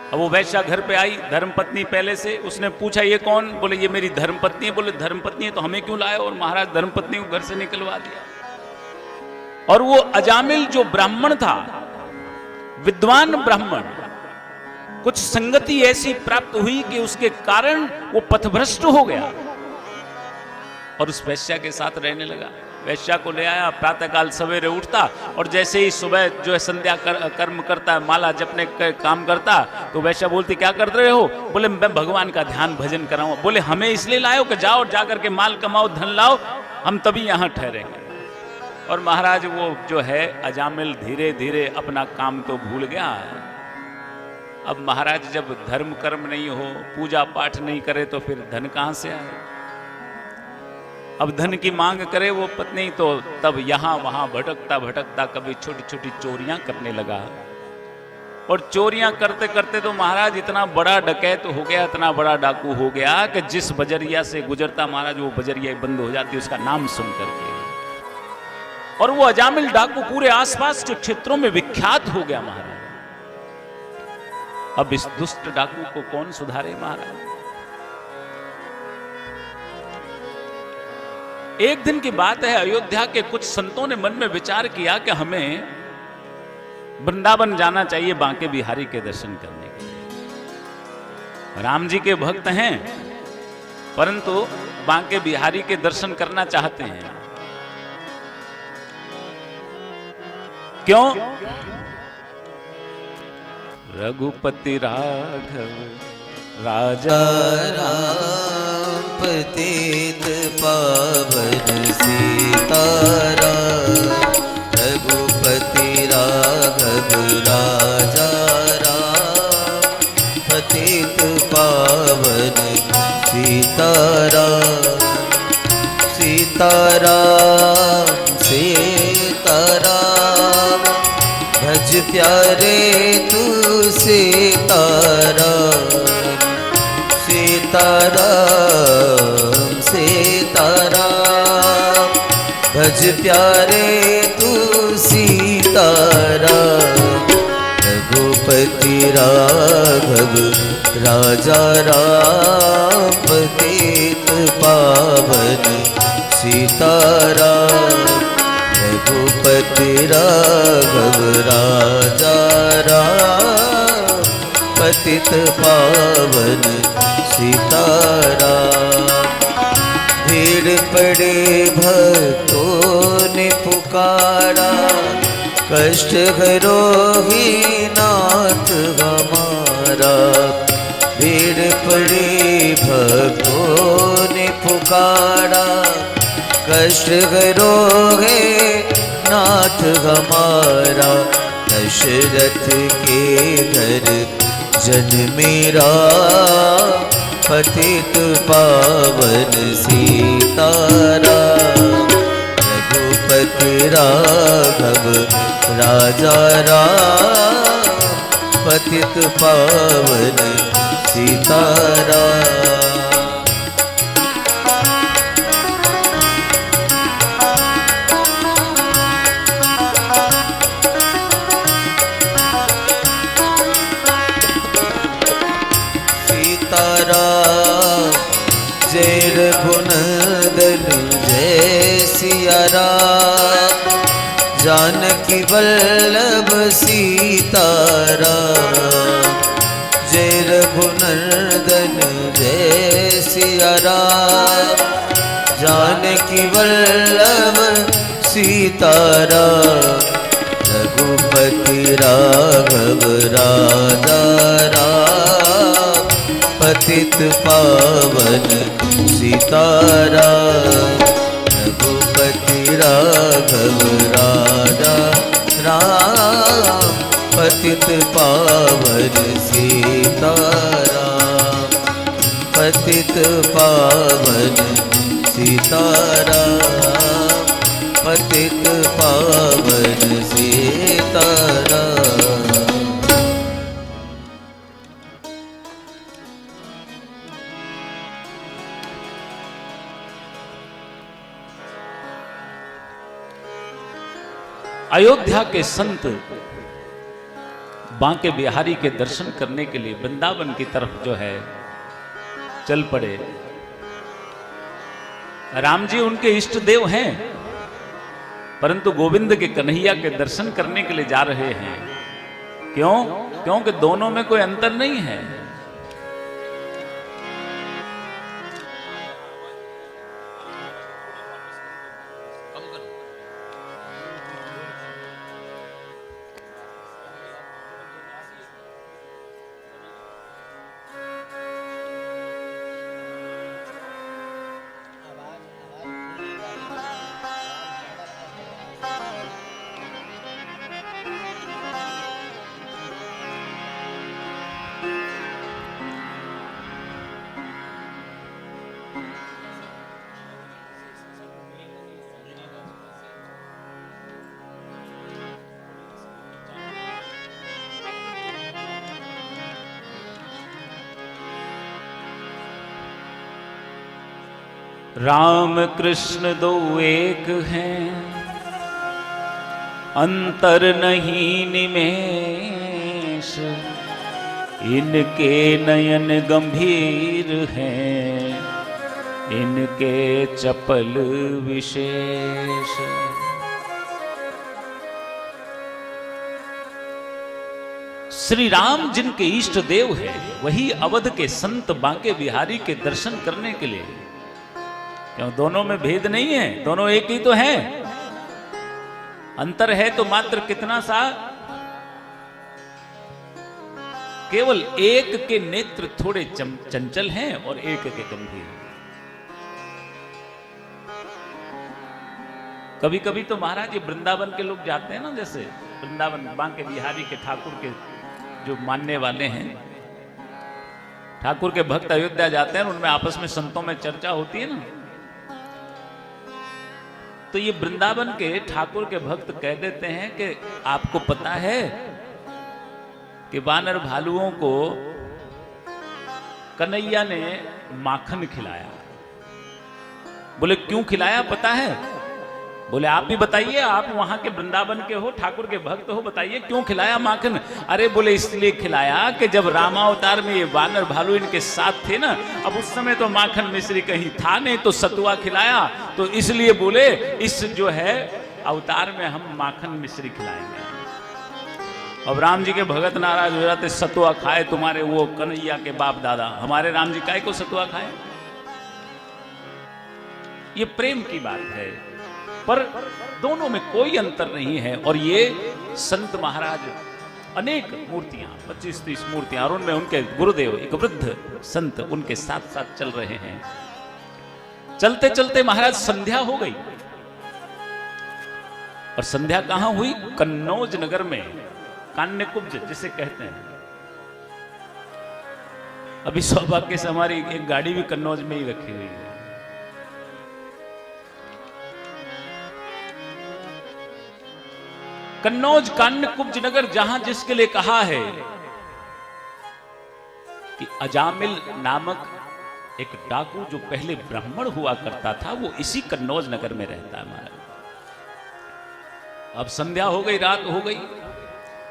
अब वो वैश्या घर पे आई, धर्मपत्नी पहले से, उसने पूछा ये कौन? बोले ये मेरी धर्मपत्नी है। बोले धर्मपत्नी है तो हमें क्यों लाए? और महाराज धर्मपत्नी को घर से निकलवा दिया। और वो अजामिल जो ब्राह्मण था, विद्वान ब्राह्मण, कुछ संगति ऐसी प्राप्त हुई कि उसके कारण वो पथभ्रष्ट हो गया और उस वैश्या के साथ रहने लगा। वैश्या को ले आया, प्रातःकाल सवेरे उठता और जैसे ही सुबह जो है संध्या कर्म करता, माला जपने का काम करता, तो वैश्या बोलती क्या कर रहे हो? बोले मैं भगवान का ध्यान भजन कराऊं। बोले हमें इसलिए लाओ कि जाओ जाकर के माल कमाओ, धन लाओ, हम तभी यहाँ ठहरेंगे। और महाराज वो जो है अजामिल धीरे धीरे अपना काम तो भूल गया। अब महाराज जब धर्म कर्म नहीं हो, पूजा पाठ नहीं करे तो फिर धन कहाँ से आए? अब धन की मांग करे वो पत्नी तो तब यहाँ वहाँ भटकता भटकता कभी छोटी छोटी चोरियां करने लगा। और चोरियां करते करते तो महाराज इतना बड़ा डकैत हो गया, इतना बड़ा डाकू हो गया कि जिस बजरिया से गुजरता महाराज वो बजरिया बंद हो जाती उसका नाम सुन करके। और वो अजामिल डाकू पूरे आसपास के क्षेत्रों में विख्यात हो गया महाराज। अब इस दुष्ट डाकू को कौन सुधारे महाराज? एक दिन की बात है, अयोध्या के कुछ संतों ने मन में विचार किया कि हमें वृंदावन जाना चाहिए बांके बिहारी के दर्शन करने के लिए। राम जी के भक्त हैं परंतु बांके बिहारी के दर्शन करना चाहते हैं। क्यों? रघुपति राघव राजा राम पतित पावन सीताराम, रघुपति राघव राजा राम पतित पावन सीताराम। सीताराम सीताराम भज प्यारे तू सीताराम। सीताराम सीताराम भज प्यारे तू सीताराम। रघुपति राघव राजा राम पतित पावन सीताराम। रघुपति राघव राजा राम पतित पावन सीताराम। भीड़ पड़े भक्तों ने पुकारा, कष्ट हरो ही नाथ हमारा। भीड़ पड़े भक्तों ने पुकारा, कष्ट हरो है नाथ हमारा। दशरथ के घर जन मेरा, पतित पावन सीताराम। रघुपति राघव राजा राम पतित पावन सीताराम। जय रघुनंदन जय सिया राम, जानकी वल्लभ सीताराम, जय रघुनंदन जय सिया राम। जानकी वल्लभ सीताराम, रघुपति राघव राजा राम। पतित पावन सीताराम, रघुपति राघव राजा राम। पतित पावन सीताराम, पतित पावन सीताराम, पतित पावन सीताराम। अयोध्या के संत बांके बिहारी के दर्शन करने के लिए वृंदावन की तरफ जो है चल पड़े। राम जी उनके इष्ट देव हैं, परंतु गोविंद के कन्हैया के दर्शन करने के लिए जा रहे हैं। क्यों? क्योंकि दोनों में कोई अंतर नहीं है। राम कृष्ण दो एक हैं, अंतर नहीं निमेष। इनके नयन गंभीर हैं, इनके चपल विशेष। श्री राम जिनके इष्ट देव है, वही अवध के संत बांके बिहारी के दर्शन करने के लिए। क्यों? दोनों में भेद नहीं है, दोनों एक ही तो हैं। अंतर है तो मात्र कितना सा, केवल एक के नेत्र थोड़े चंचल हैं और एक के गंभीर। कभी कभी तो महाराज ये वृंदावन के लोग जाते हैं ना, जैसे वृंदावन बांके बिहारी के ठाकुर के जो मानने वाले हैं, ठाकुर के भक्त अयोध्या जाते हैं, उनमें आपस में संतों में चर्चा होती है ना। तो ये वृंदावन के ठाकुर के भक्त कह देते हैं कि आपको पता है कि वानर भालुओं को कन्हैया ने माखन खिलाया। बोले क्यों खिलाया पता है? बोले आप भी बताइए, आप वहां के वृंदावन के हो, ठाकुर के भक्त हो, बताइए क्यों खिलाया माखन? अरे बोले इसलिए खिलाया कि जब रामावतार में ये वानर भालू इनके साथ थे ना, अब उस समय तो माखन मिश्री कहीं था नहीं, तो सतुआ खिलाया, तो इसलिए बोले इस जो है अवतार में हम माखन मिश्री खिलाएंगे। अब राम जी के भगत नाराज हो जाते, सतुआ खाए तुम्हारे वो कन्हैया के बाप दादा, हमारे राम जी काहे को सतुआ खाए? ये प्रेम की बात है, पर दोनों में कोई अंतर नहीं है। और ये संत महाराज अनेक मूर्तियां, 25-30 मूर्तियां, और उनमें उनके गुरुदेव एक वृद्ध संत उनके साथ साथ चल रहे हैं। चलते चलते महाराज संध्या हो गई, और संध्या कहां हुई? कन्नौज नगर में, कान्यकुब्ज जिसे कहते हैं। अभी सौभाग्य से हमारी एक गाड़ी भी कन्नौज में ही रखी हुई है। कन्नौज कान्यकुब्ज नगर, जहां जिसके लिए कहा है कि अजामिल नामक एक डाकू जो पहले ब्राह्मण हुआ करता था, वो इसी कन्नौज नगर में रहता है महाराज। अब संध्या हो गई, रात हो गई।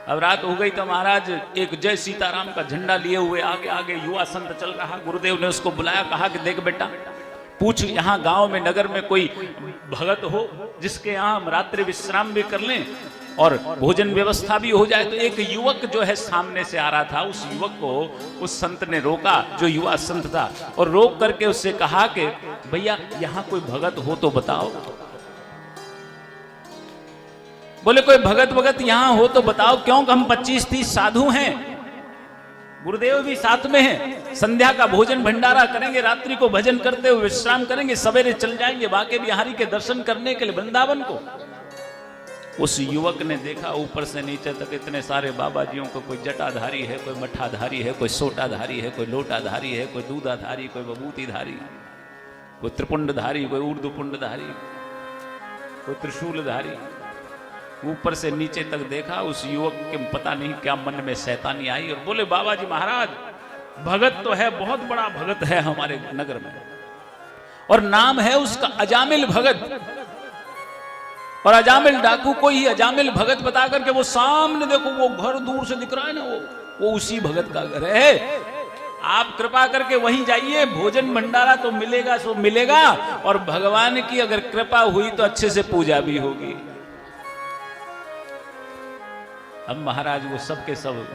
अब रात हो गई तो महाराज एक जय सीताराम का झंडा लिए हुए आगे आगे युवा संत चल रहा। गुरुदेव ने उसको बुलाया, कहा कि देख बेटा, पूछ यहाँ गांव में नगर में कोई भगत हो जिसके यहाँ हम रात्रि विश्राम भी कर लें और भोजन व्यवस्था भी हो जाए। तो एक युवक जो है सामने से आ रहा था, उस युवक को उस संत ने रोका, जो युवा संत था, और रोक करके उससे कहा कि भैया यहाँ कोई भगत हो तो बताओ। बोले कोई भगत यहाँ हो तो बताओ, क्योंकि हम 25-30 साधु हैं, गुरुदेव भी साथ में हैं, संध्या का भोजन भंडारा करेंगे, रात्रि को भजन करते हुए विश्राम करेंगे, सवेरे चल जाएंगे बांके बिहारी के दर्शन करने के लिए वृंदावन को। उस युवक ने देखा ऊपर से नीचे तक इतने सारे बाबाजियों को, कोई जटाधारी है, कोई मठाधारी है, कोई सोटाधारी है, कोई लोटाधारी है, कोई दूधाधारी, कोई बबूतीधारी, कोई त्रिपुंडधारी, कोई ऊर्ध्वपुंडधारी, कोई त्रिशूलधारी। ऊपर से नीचे तक देखा, उस युवक के पता नहीं क्या मन में शैतानी आई और बोले बाबा जी महाराज, भगत तो है, बहुत बड़ा भगत है हमारे नगर में, और नाम है उसका अजामिल भगत, और अजामिल डाकू को ही अजामिल भगत बता करके वो सामने देखो, वो घर दूर से दिख रहा है ना, वो उसी भगत का घर है। आप कृपा करके वहीं जाइए, भोजन भंडारा तो मिलेगा सो मिलेगा, और भगवान की अगर कृपा हुई तो अच्छे से पूजा भी होगी। अब महाराज वो सब के सब,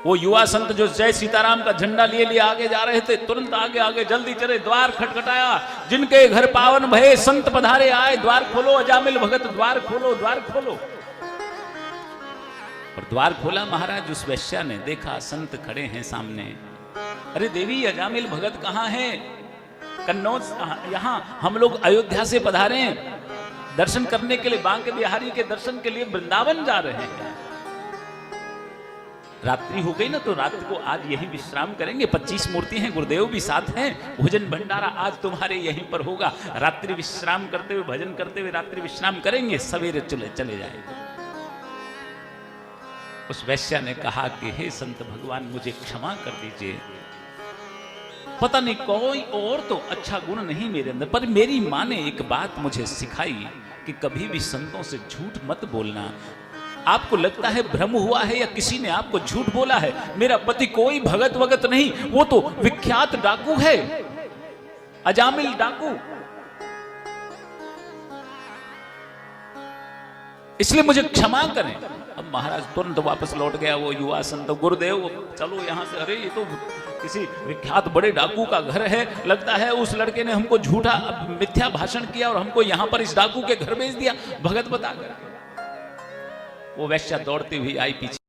वो युवा संत जो जय सीताराम का झंडा लिए लिए आगे जा रहे थे, तुरंत आगे आगे जल्दी चले, द्वार खटखटाया, जिनके घर पावन भये संत पधारे आए, द्वार खोलो अजामिल भगत, द्वार खोलो, द्वार खोलो। और द्वार खोला महाराज, उस वैश्या ने देखा संत खड़े हैं सामने। अरे देवी, अजामिल भगत कहाँ हैं? कन्नौज, यहाँ हम लोग अयोध्या से पधारे हैं दर्शन करने के लिए, बांके बिहारी के दर्शन के लिए वृंदावन जा रहे हैं। रात्रि हो गई ना, तो रात को आज यही विश्राम करेंगे, 25 मूर्ति हैं, गुरुदेव भी साथ हैं, भोजन भंडारा आज तुम्हारे यहीं पर होगा, रात्रि विश्राम करते हुए भजन करते हुए रात्रि विश्राम करेंगे, सवेरे चले जाएंगे। उस वैश्या ने कहा कि हे संत भगवान, मुझे क्षमा कर दीजिए, पता नहीं कोई और तो अच्छा गुण नहीं मेरे अंदर, पर मेरी माँ ने एक बात मुझे सिखाई कि कभी भी संतों से झूठ मत बोलना। आपको लगता है भ्रम हुआ है या किसी ने आपको झूठ बोला है, मेरा पति कोई भगत वगत नहीं, वो तो विख्यात डाकू है, अजामिल डाकू, इसलिए मुझे क्षमा करें। अब महाराज तुरंत वापस लौट गया वो युवा संत, गुरुदेव चलो यहां से, अरे ये तो किसी विख्यात बड़े डाकू का घर है, लगता है उस लड़के ने हमको झूठा मिथ्या भाषण किया और हमको यहां पर इस डाकू के घर भेज दिया भगत बताकर। वो वैश्या दौड़ती हुई आई पीछे।